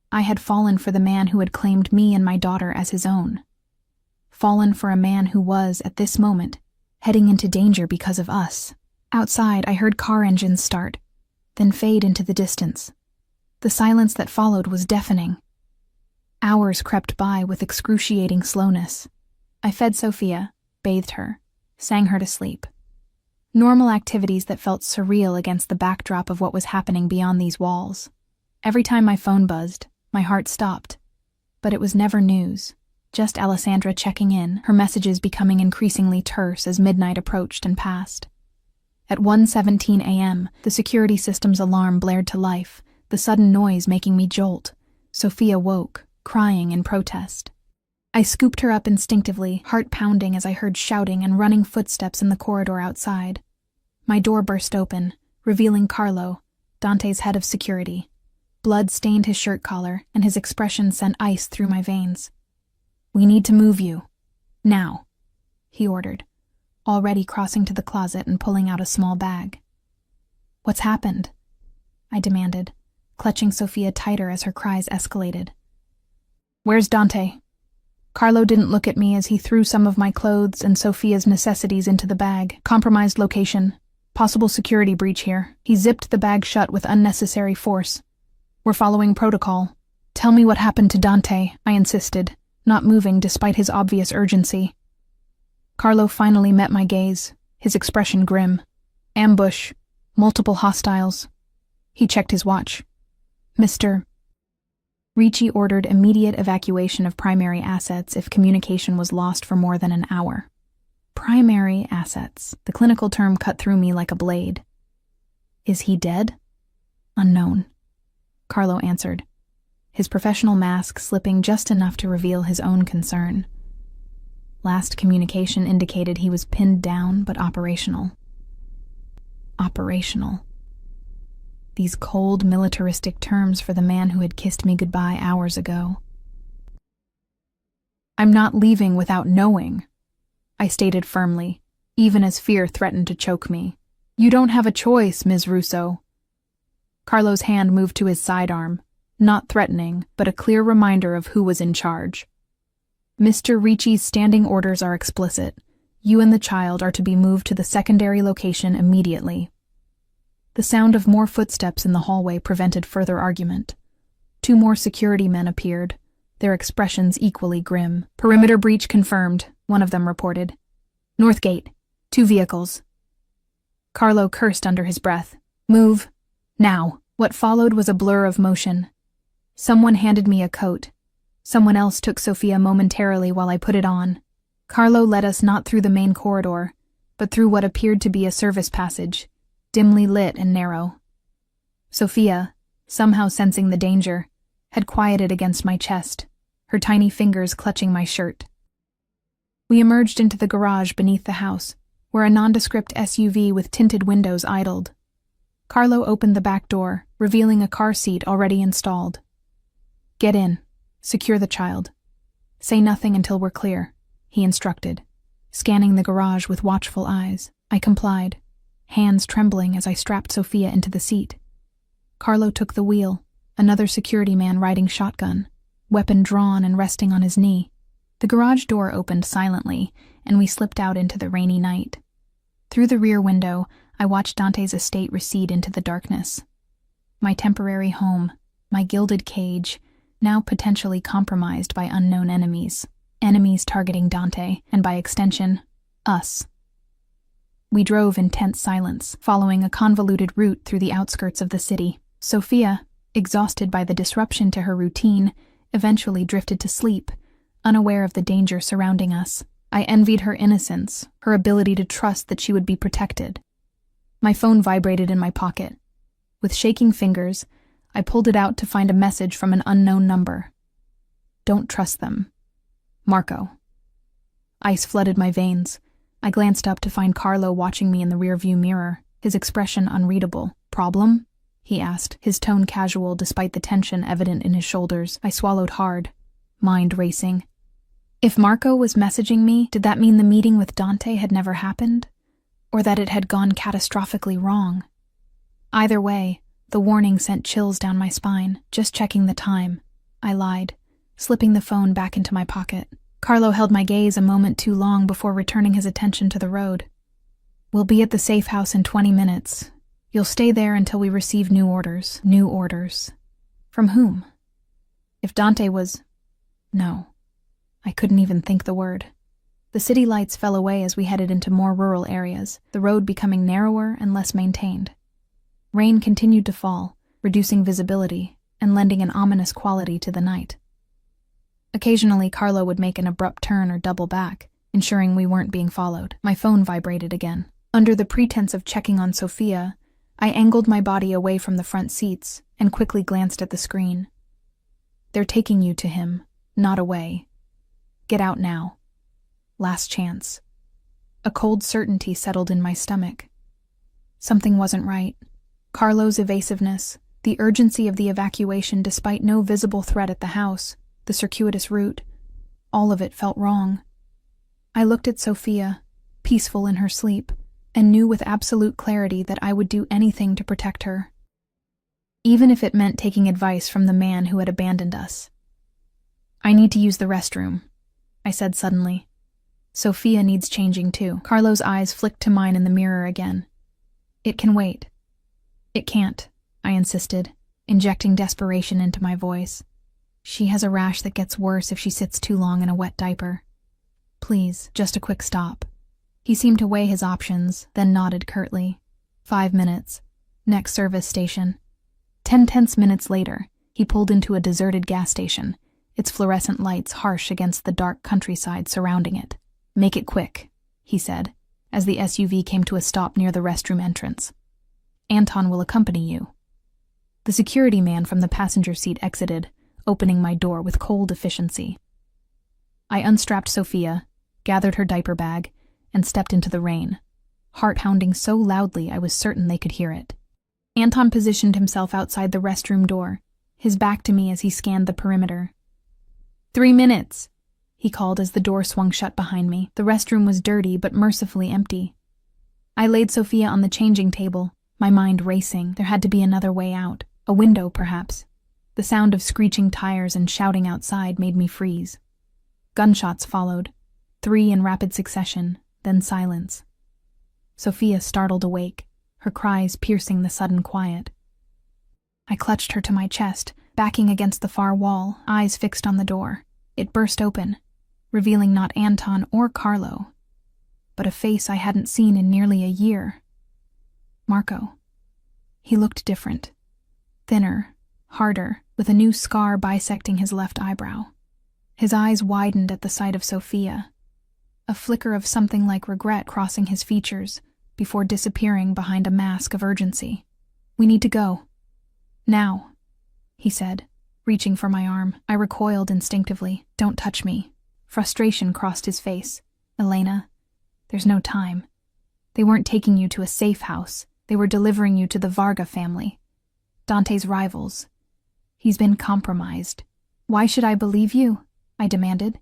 I had fallen for the man who had claimed me and my daughter as his own. Fallen for a man who was, at this moment, heading into danger because of us. Outside, I heard car engines start, then fade into the distance. The silence that followed was deafening. Hours crept by with excruciating slowness. I fed Sophia, bathed her, sang her to sleep. Normal activities that felt surreal against the backdrop of what was happening beyond these walls. Every time my phone buzzed, my heart stopped. But it was never news, just Alessandra checking in, her messages becoming increasingly terse as midnight approached and passed. At 1:17 a.m., the security system's alarm blared to life, the sudden noise making me jolt. Sophia woke, crying in protest. I scooped her up instinctively, heart pounding as I heard shouting and running footsteps in the corridor outside. My door burst open, revealing Carlo, Dante's head of security. Blood stained his shirt collar, and his expression sent ice through my veins. "We need to move you. Now," he ordered, already crossing to the closet and pulling out a small bag. "What's happened?" I demanded, clutching Sophia tighter as her cries escalated. "Where's Dante?" Carlo didn't look at me as he threw some of my clothes and Sophia's necessities into the bag. "Compromised location. Possible security breach here." He zipped the bag shut with unnecessary force. "We're following protocol. Tell me what happened to Dante," I insisted, not moving despite his obvious urgency. Carlo finally met my gaze, his expression grim. "Ambush. Multiple hostiles." He checked his watch. "Mr. Ricci ordered immediate evacuation of primary assets if communication was lost for more than an hour." Primary assets. The clinical term cut through me like a blade. "Is he dead?" "Unknown," Carlo answered, his professional mask slipping just enough to reveal his own concern. Last communication indicated he was pinned down but operational. Operational. These cold, militaristic terms for the man who had kissed me goodbye hours ago. "I'm not leaving without knowing," I stated firmly, even as fear threatened to choke me. "You don't have a choice, Ms. Russo." Carlo's hand moved to his sidearm, not threatening, but a clear reminder of who was in charge. "Mr. Ricci's standing orders are explicit. You and the child are to be moved to the secondary location immediately." The sound of more footsteps in the hallway prevented further argument. 2 more security men appeared, their expressions equally grim. "Perimeter breach confirmed," one of them reported. "North gate. 2 vehicles." Carlo cursed under his breath. "Move. Now." What followed was a blur of motion. Someone handed me a coat. Someone else took Sophia momentarily while I put it on. Carlo led us not through the main corridor, but through what appeared to be a service passage, dimly lit and narrow. Sophia, somehow sensing the danger, had quieted against my chest, her tiny fingers clutching my shirt. We emerged into the garage beneath the house, where a nondescript SUV with tinted windows idled. Carlo opened the back door, revealing a car seat already installed. "Get in. Secure the child. Say nothing until we're clear," he instructed, scanning the garage with watchful eyes. I complied, hands trembling as I strapped Sophia into the seat. Carlo took the wheel, another security man riding shotgun, weapon drawn and resting on his knee. The garage door opened silently, and we slipped out into the rainy night. Through the rear window, I watched Dante's estate recede into the darkness. My temporary home, my gilded cage, now potentially compromised by unknown enemies. Enemies targeting Dante, and by extension, us. We drove in tense silence, following a convoluted route through the outskirts of the city. Sophia, exhausted by the disruption to her routine, eventually drifted to sleep, unaware of the danger surrounding us. I envied her innocence, her ability to trust that she would be protected. My phone vibrated in my pocket. With shaking fingers, I pulled it out to find a message from an unknown number. Don't trust them. Marco. Ice flooded my veins. I glanced up to find Carlo watching me in the rearview mirror, his expression unreadable. Problem? He asked, his tone casual despite the tension evident in his shoulders. I swallowed hard, mind racing. If Marco was messaging me, did that mean the meeting with Dante had never happened? Or that it had gone catastrophically wrong? Either way, the warning sent chills down my spine. Just checking the time, I lied, slipping the phone back into my pocket. Carlo held my gaze a moment too long before returning his attention to the road. We'll be at the safe house in 20 minutes. You'll stay there until we receive new orders. New orders. From whom? If Dante was... No. I couldn't even think the word. The city lights fell away as we headed into more rural areas, the road becoming narrower and less maintained. Rain continued to fall, reducing visibility and lending an ominous quality to the night. Occasionally, Carlo would make an abrupt turn or double back, ensuring we weren't being followed. My phone vibrated again. Under the pretense of checking on Sophia, I angled my body away from the front seats and quickly glanced at the screen. They're taking you to him, not away. Get out now. Last chance. A cold certainty settled in my stomach. Something wasn't right. Carlo's evasiveness, the urgency of the evacuation despite no visible threat at the house, the circuitous route, all of it felt wrong. I looked at Sophia, peaceful in her sleep, and knew with absolute clarity that I would do anything to protect her, even if it meant taking advice from the man who had abandoned us. I need to use the restroom, I said suddenly. Sophia needs changing too. Carlo's eyes flicked to mine in the mirror again. It can wait. It can't, I insisted, injecting desperation into my voice. She has a rash that gets worse if she sits too long in a wet diaper. Please, just a quick stop. He seemed to weigh his options, then nodded curtly. 5 minutes. Next service station. 10 tense minutes later, he pulled into a deserted gas station, its fluorescent lights harsh against the dark countryside surrounding it. Make it quick, he said, as the SUV came to a stop near the restroom entrance. Anton will accompany you. The security man from the passenger seat exited, opening my door with cold efficiency. I unstrapped Sophia, gathered her diaper bag, and stepped into the rain, heart pounding so loudly I was certain they could hear it. Anton positioned himself outside the restroom door, his back to me as he scanned the perimeter. 3 minutes, he called as the door swung shut behind me. The restroom was dirty but mercifully empty. I laid Sophia on the changing table, my mind racing. There had to be another way out. A window, perhaps. The sound of screeching tires and shouting outside made me freeze. Gunshots followed, 3 in rapid succession, then silence. Sophia startled awake, her cries piercing the sudden quiet. I clutched her to my chest, backing against the far wall, eyes fixed on the door. It burst open, revealing not Anton or Carlo, but a face I hadn't seen in nearly a year. Marco. He looked different. Thinner, harder, with a new scar bisecting his left eyebrow. His eyes widened at the sight of Sophia, a flicker of something like regret crossing his features before disappearing behind a mask of urgency. We need to go. Now, he said, reaching for my arm. I recoiled instinctively. Don't touch me. Frustration crossed his face. Elena, there's no time. They weren't taking you to a safe house. They were delivering you to the Varga family. Dante's rivals. He's been compromised. Why should I believe you? I demanded,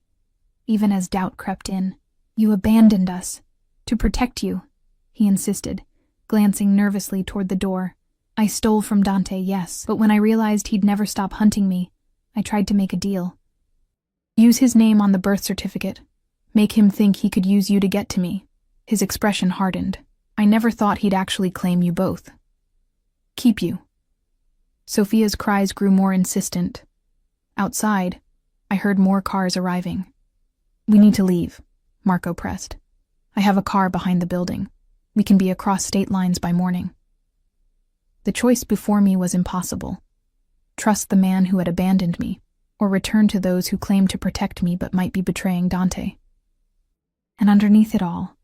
even as doubt crept in. You abandoned us. To protect you, he insisted, glancing nervously toward the door. I stole from Dante, yes, but when I realized he'd never stop hunting me, I tried to make a deal. Use his name on the birth certificate. Make him think he could use you to get to me. His expression hardened. I never thought he'd actually claim you both. Keep you. Sophia's cries grew more insistent. Outside, I heard more cars arriving. We need to leave, Marco pressed. I have a car behind the building. We can be across state lines by morning. The choice before me was impossible. Trust the man who had abandoned me, or return to those who claim to protect me but might be betraying Dante. And underneath it all,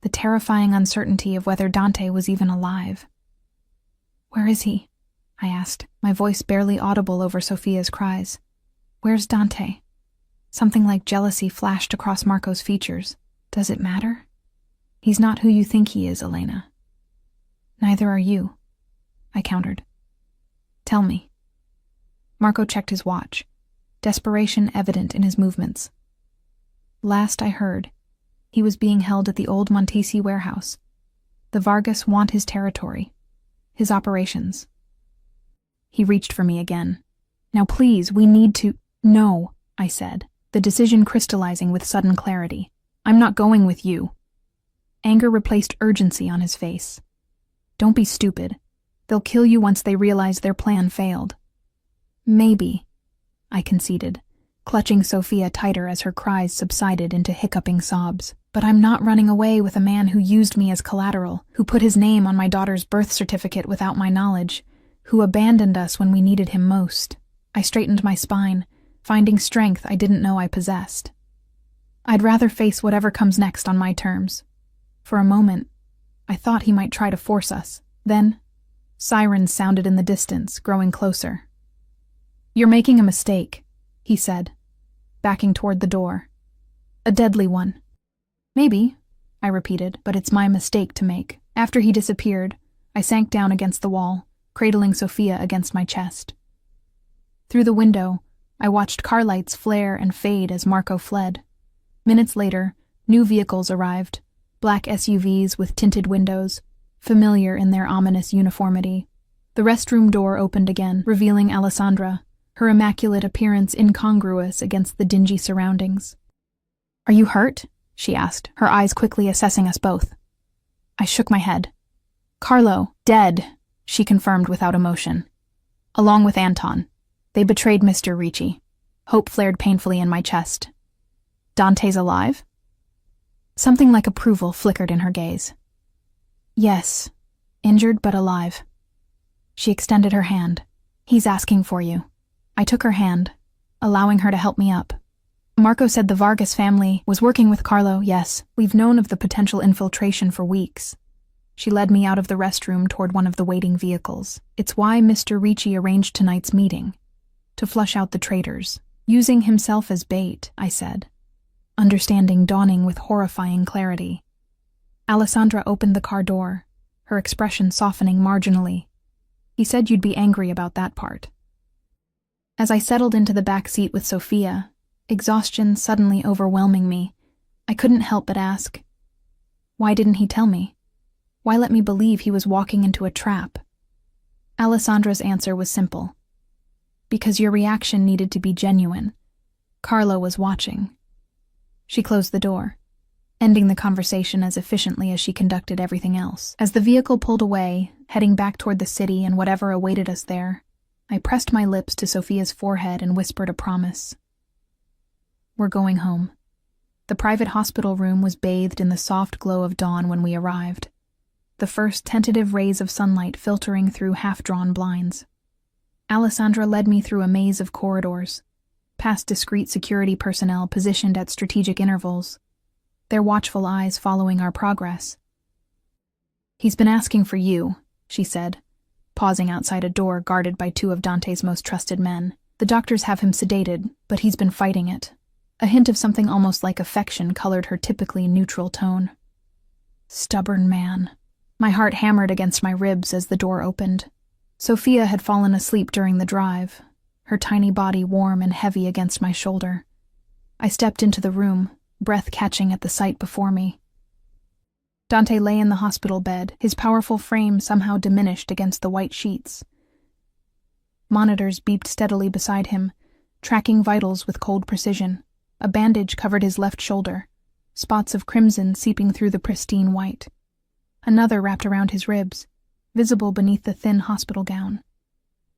the terrifying uncertainty of whether Dante was even alive. "Where is he?" I asked, my voice barely audible over Sophia's cries. "Where's Dante?" Something like jealousy flashed across Marco's features. "Does it matter?" "He's not who you think he is, Elena." "Neither are you," I countered. "Tell me." Marco checked his watch, desperation evident in his movements. "Last I heard, he was being held at the old Montesi warehouse. The Vargas want his territory, his operations." He reached for me again. "Now please, we need to—" "No," I said, the decision crystallizing with sudden clarity. "I'm not going with you." Anger replaced urgency on his face. "Don't be stupid. They'll kill you once they realize their plan failed." "Maybe," I conceded, clutching Sophia tighter as her cries subsided into hiccuping sobs. "But I'm not running away with a man who used me as collateral, who put his name on my daughter's birth certificate without my knowledge, who abandoned us when we needed him most." I straightened my spine, finding strength I didn't know I possessed. "I'd rather face whatever comes next on my terms." For a moment, I thought he might try to force us. Then, sirens sounded in the distance, growing closer. "You're making a mistake," he said, backing toward the door. "A deadly one." "Maybe," I repeated, "but it's my mistake to make." After he disappeared, I sank down against the wall, cradling Sophia against my chest. Through the window, I watched car lights flare and fade as Marco fled. Minutes later, new vehicles arrived, black SUVs with tinted windows, familiar in their ominous uniformity. The restroom door opened again, revealing Alessandra, her immaculate appearance incongruous against the dingy surroundings. "Are you hurt?" she asked, her eyes quickly assessing us both. I shook my head. "Carlo, dead," she confirmed without emotion. "Along with Anton. They betrayed Mr. Ricci." Hope flared painfully in my chest. "Dante's alive?" Something like approval flickered in her gaze. "Yes, injured but alive." She extended her hand. "He's asking for you." I took her hand, allowing her to help me up. "Marco said the Vargas family was working with Carlo. Yes, we've known of the potential infiltration for weeks." She led me out of the restroom toward one of the waiting vehicles. "It's why Mr. Ricci arranged tonight's meeting. To flush out the traitors. Using himself as bait," I said, understanding dawning with horrifying clarity. Alessandra opened the car door, her expression softening marginally. "He said you'd be angry about that part." As I settled into the back seat with Sophia, exhaustion suddenly overwhelming me, I couldn't help but ask, why didn't he tell me? Why let me believe he was walking into a trap? Alessandra's answer was simple. "Because your reaction needed to be genuine. Carlo was watching." She closed the door, ending the conversation as efficiently as she conducted everything else. As the vehicle pulled away, heading back toward the city and whatever awaited us there, I pressed my lips to Sophia's forehead and whispered a promise. "We're going home." The private hospital room was bathed in the soft glow of dawn when we arrived, the first tentative rays of sunlight filtering through half-drawn blinds. Alessandra led me through a maze of corridors, past discreet security personnel positioned at strategic intervals, their watchful eyes following our progress. "He's been asking for you," she said, pausing outside a door guarded by two of Dante's most trusted men. "The doctors have him sedated, but he's been fighting it." A hint of something almost like affection colored her typically neutral tone. Stubborn man. My heart hammered against my ribs as the door opened. Sophia had fallen asleep during the drive, her tiny body warm and heavy against my shoulder. I stepped into the room, breath catching at the sight before me. Dante lay in the hospital bed, his powerful frame somehow diminished against the white sheets. Monitors beeped steadily beside him, tracking vitals with cold precision. A bandage covered his left shoulder, spots of crimson seeping through the pristine white. Another wrapped around his ribs, visible beneath the thin hospital gown.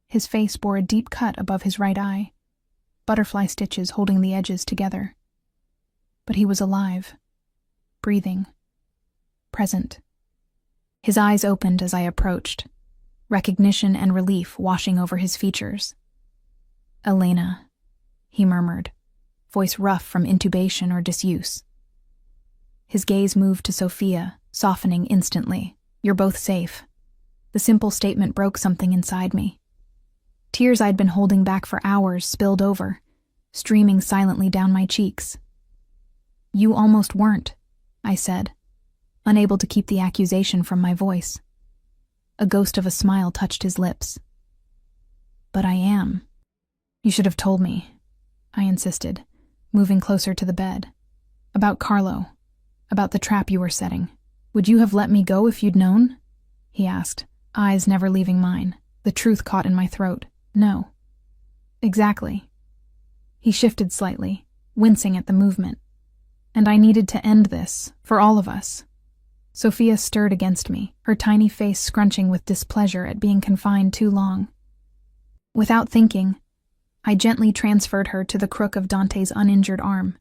His face bore a deep cut above his right eye, butterfly stitches holding the edges together. But he was alive, breathing, present. His eyes opened as I approached, recognition and relief washing over his features. "Elena," he murmured, voice rough from intubation or disuse. His gaze moved to Sophia, softening instantly. You're both safe. The simple statement broke something inside me. Tears I'd been holding back for hours spilled over, streaming silently down my cheeks. You almost weren't, I said, unable to keep the accusation from my voice. A ghost of a smile touched his lips. But I am. You should have told me, I insisted, moving closer to the bed. About Carlo, about the trap you were setting. Would you have let me go if you'd known? He asked, eyes never leaving mine, the truth caught in my throat. No. Exactly. He shifted slightly, wincing at the movement. And I needed to end this, for all of us. Sophia stirred against me, her tiny face scrunching with displeasure at being confined too long. Without thinking, I gently transferred her to the crook of Dante's uninjured arm.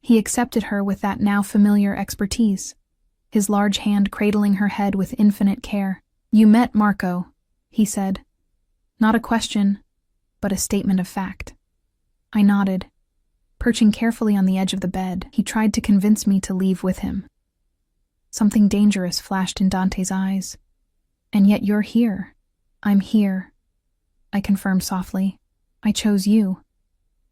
He accepted her with that now familiar expertise, his large hand cradling her head with infinite care. You met Marco, he said. Not a question, but a statement of fact. I nodded. Perching carefully on the edge of the bed, he tried to convince me to leave with him. Something dangerous flashed in Dante's eyes. And yet you're here. I'm here, I confirmed softly. I chose you.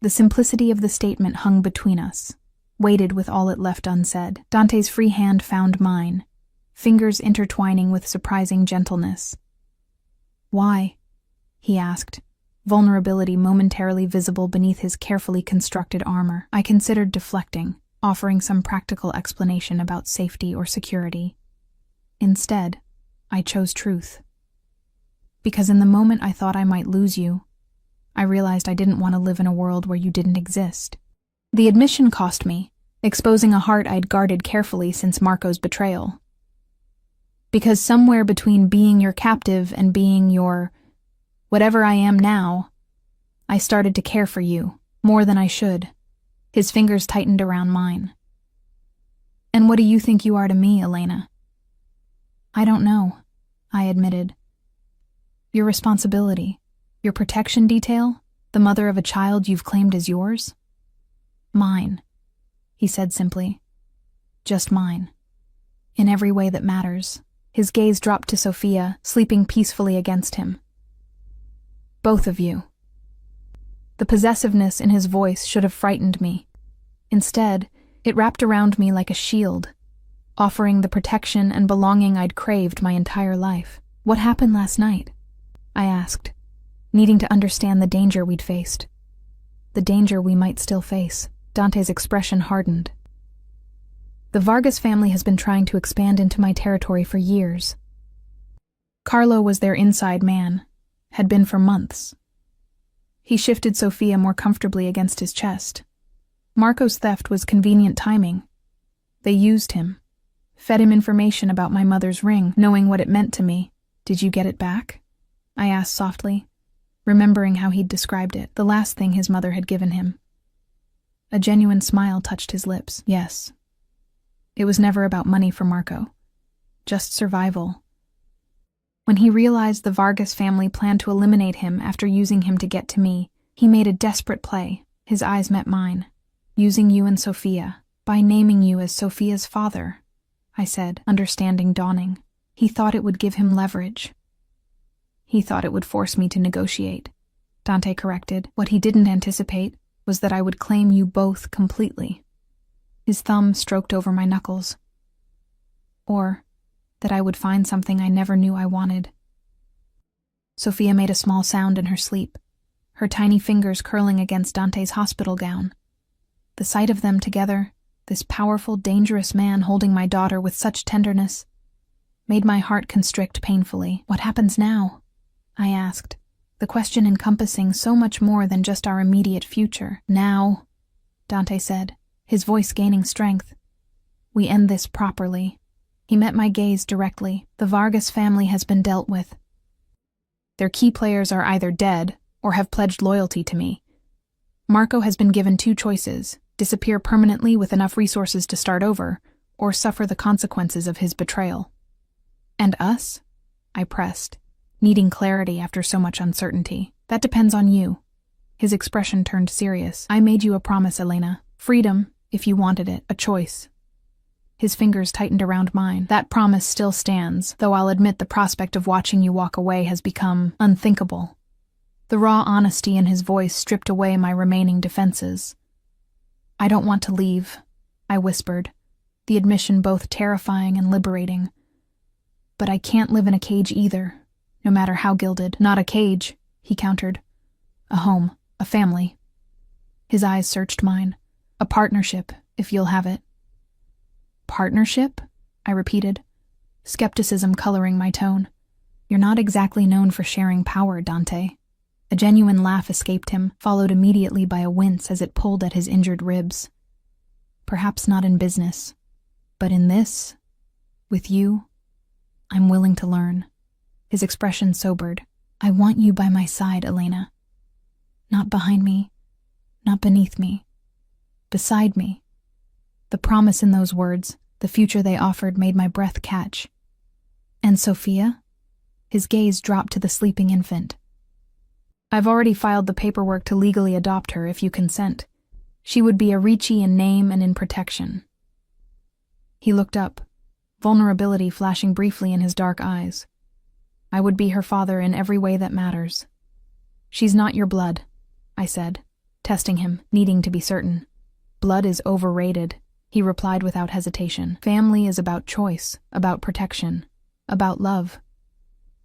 The simplicity of the statement hung between us, weighted with all it left unsaid. Dante's free hand found mine, fingers intertwining with surprising gentleness. Why? He asked, vulnerability momentarily visible beneath his carefully constructed armor. I considered deflecting, offering some practical explanation about safety or security. Instead, I chose truth. Because in the moment I thought I might lose you, I realized I didn't want to live in a world where you didn't exist. The admission cost me, exposing a heart I'd guarded carefully since Marco's betrayal. Because somewhere between being your captive and being your whatever I am now, I started to care for you, more than I should. His fingers tightened around mine. And what do you think you are to me, Elena? I don't know, I admitted. Your responsibility, your protection detail, the mother of a child you've claimed as yours? Mine, he said simply. Just mine. In every way that matters. His gaze dropped to Sophia, sleeping peacefully against him. Both of you. The possessiveness in his voice should have frightened me. Instead, it wrapped around me like a shield, offering the protection and belonging I'd craved my entire life. What happened last night? I asked, needing to understand the danger we'd faced. The danger we might still face. Dante's expression hardened. The Vargas family has been trying to expand into my territory for years. Carlo was their inside man, had been for months. He shifted Sophia more comfortably against his chest. Marco's theft was convenient timing. They used him, fed him information about my mother's ring, knowing what it meant to me. Did you get it back? I asked softly, remembering how he'd described it, the last thing his mother had given him. A genuine smile touched his lips. Yes. It was never about money for Marco. Just survival. When he realized the Vargas family planned to eliminate him after using him to get to me, he made a desperate play. His eyes met mine. Using you and Sophia, by naming you as Sophia's father, I said, understanding dawning. He thought it would give him leverage. He thought it would force me to negotiate. Dante corrected. What he didn't anticipate was that I would claim you both completely. His thumb stroked over my knuckles. Or that I would find something I never knew I wanted. Sophia made a small sound in her sleep, her tiny fingers curling against Dante's hospital gown. The sight of them together, this powerful, dangerous man holding my daughter with such tenderness, made my heart constrict painfully. What happens now? I asked, the question encompassing so much more than just our immediate future. Now, Dante said, his voice gaining strength. We end this properly. He met my gaze directly. The Vargas family has been dealt with. Their key players are either dead or have pledged loyalty to me. Marco has been given two choices: disappear permanently with enough resources to start over, or suffer the consequences of his betrayal. And us? I pressed, needing clarity after so much uncertainty. That depends on you. His expression turned serious. I made you a promise, Elena. Freedom, if you wanted it, a choice. His fingers tightened around mine. That promise still stands, though I'll admit the prospect of watching you walk away has become unthinkable. The raw honesty in his voice stripped away my remaining defenses. I don't want to leave, I whispered, the admission both terrifying and liberating. But I can't live in a cage either, no matter how gilded. Not a cage, he countered. A home, a family. His eyes searched mine. A partnership, if you'll have it. Partnership? I repeated, skepticism coloring my tone. You're not exactly known for sharing power, Dante. A genuine laugh escaped him, followed immediately by a wince as it pulled at his injured ribs. Perhaps not in business, but in this, with you, I'm willing to learn. His expression sobered. I want you by my side, Elena. Not behind me, not beneath me, beside me. The promise in those words, the future they offered, made my breath catch. And Sophia? His gaze dropped to the sleeping infant. I've already filed the paperwork to legally adopt her if you consent. She would be a Ricci in name and in protection. He looked up, vulnerability flashing briefly in his dark eyes. I would be her father in every way that matters. She's not your blood, I said, testing him, needing to be certain. Blood is overrated, he replied without hesitation. Family is about choice, about protection, about love.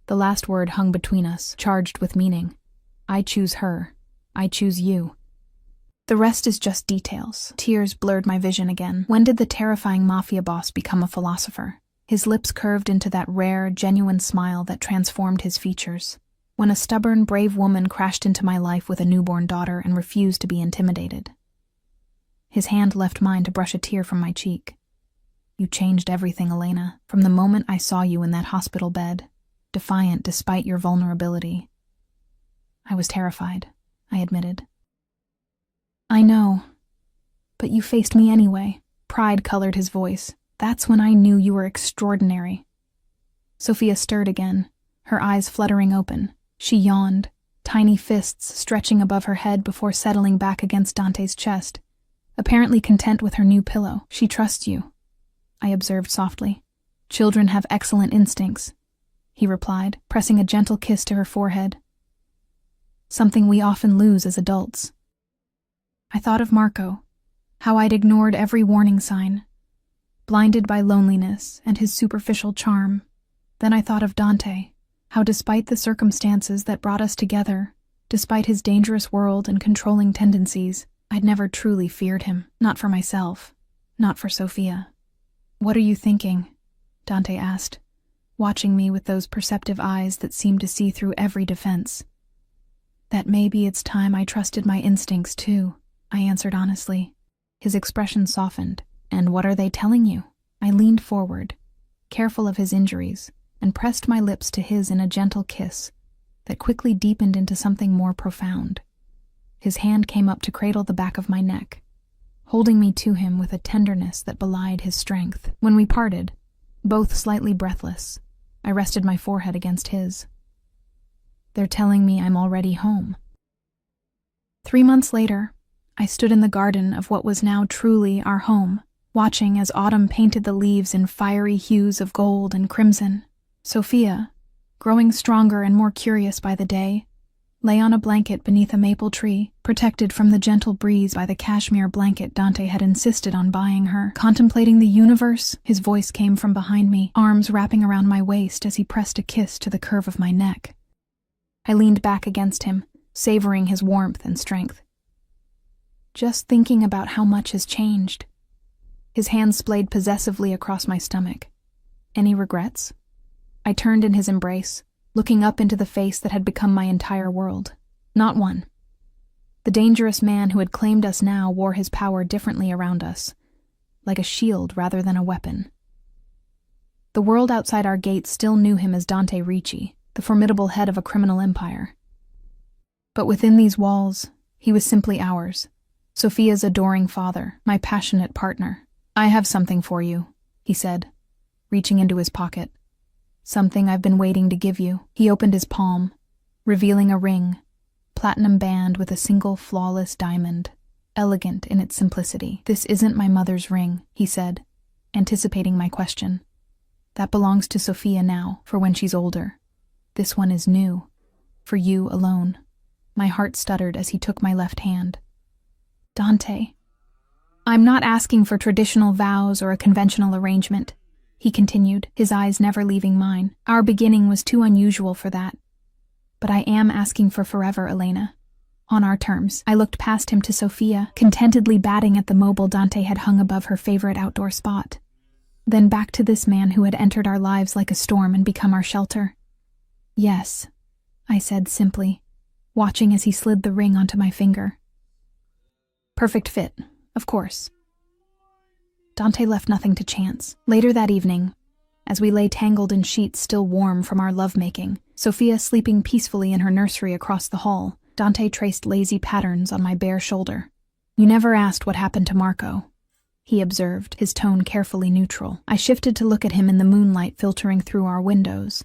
The last word hung between us, charged with meaning. I choose her. I choose you. The rest is just details. Tears blurred my vision again. When did the terrifying Mafia boss become a philosopher? His lips curved into that rare, genuine smile that transformed his features. When a stubborn, brave woman crashed into my life with a newborn daughter and refused to be intimidated. His hand left mine to brush a tear from my cheek. You changed everything, Elena, from the moment I saw you in that hospital bed, defiant despite your vulnerability. I was terrified, I admitted. I know, but you faced me anyway. Pride colored his voice. That's when I knew you were extraordinary. Sophia stirred again, her eyes fluttering open. She yawned, tiny fists stretching above her head before settling back against Dante's chest. Apparently content with her new pillow. She trusts you, I observed softly. Children have excellent instincts, he replied, pressing a gentle kiss to her forehead. Something we often lose as adults. I thought of Marco, how I'd ignored every warning sign, blinded by loneliness and his superficial charm. Then I thought of Dante, how despite the circumstances that brought us together, despite his dangerous world and controlling tendencies, I'd never truly feared him, not for myself, not for Sophia. What are you thinking? Dante asked, watching me with those perceptive eyes that seemed to see through every defense. That maybe it's time I trusted my instincts too, I answered honestly. His expression softened. And what are they telling you? I leaned forward, careful of his injuries, and pressed my lips to his in a gentle kiss that quickly deepened into something more profound. His hand came up to cradle the back of my neck, holding me to him with a tenderness that belied his strength. When we parted, both slightly breathless, I rested my forehead against his. They're telling me I'm already home. 3 months later, I stood in the garden of what was now truly our home, watching as autumn painted the leaves in fiery hues of gold and crimson. Sophia, growing stronger and more curious by the day, lay on a blanket beneath a maple tree, protected from the gentle breeze by the cashmere blanket Dante had insisted on buying her. Contemplating the universe, his voice came from behind me, arms wrapping around my waist as he pressed a kiss to the curve of my neck. I leaned back against him, savoring his warmth and strength. Just thinking about how much has changed. His hand splayed possessively across my stomach. Any regrets? I turned in his embrace, looking up into the face that had become my entire world. Not one. The dangerous man who had claimed us now wore his power differently around us, like a shield rather than a weapon. The world outside our gates still knew him as Dante Ricci, the formidable head of a criminal empire. But within these walls, he was simply ours, Sophia's adoring father, my passionate partner. I have something for you, he said, reaching into his pocket. Something I've been waiting to give you. He opened his palm, revealing a ring, platinum band with a single flawless diamond, elegant in its simplicity. "This isn't my mother's ring," he said, anticipating my question. "That belongs to Sophia now, for when she's older. This one is new, for you alone." My heart stuttered as he took my left hand. "Dante, I'm not asking for traditional vows or a conventional arrangement," he continued, his eyes never leaving mine. "Our beginning was too unusual for that. But I am asking for forever, Elena. On our terms." I looked past him to Sophia, contentedly batting at the mobile Dante had hung above her favorite outdoor spot. Then back to this man who had entered our lives like a storm and become our shelter. "Yes," I said simply, watching as he slid the ring onto my finger. "Perfect fit, of course." Dante left nothing to chance. Later that evening, as we lay tangled in sheets still warm from our lovemaking, Sophia sleeping peacefully in her nursery across the hall, Dante traced lazy patterns on my bare shoulder. "You never asked what happened to Marco," he observed, his tone carefully neutral. I shifted to look at him in the moonlight filtering through our windows.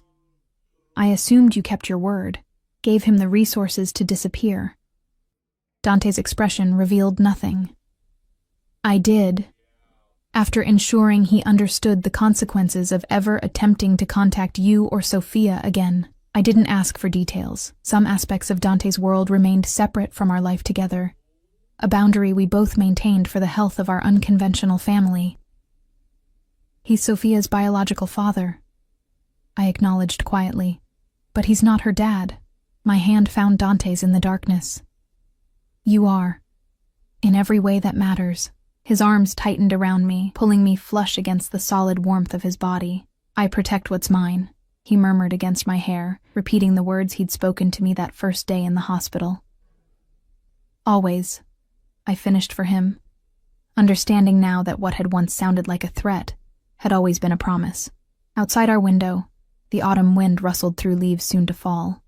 "I assumed you kept your word, gave him the resources to disappear." Dante's expression revealed nothing. "I did, after ensuring he understood the consequences of ever attempting to contact you or Sophia again. I didn't ask for details. Some aspects of Dante's world remained separate from our life together, a boundary we both maintained for the health of our unconventional family. He's Sophia's biological father," I acknowledged quietly, "but he's not her dad." My hand found Dante's in the darkness. "You are, in every way that matters." His arms tightened around me, pulling me flush against the solid warmth of his body. "I protect what's mine," he murmured against my hair, repeating the words he'd spoken to me that first day in the hospital. "Always," I finished for him, understanding now that what had once sounded like a threat had always been a promise. Outside our window, the autumn wind rustled through leaves soon to fall.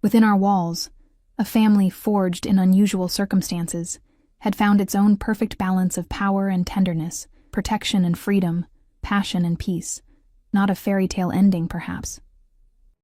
Within our walls, a family forged in unusual circumstances had found its own perfect balance of power and tenderness, protection and freedom, passion and peace. Not a fairy tale ending, perhaps,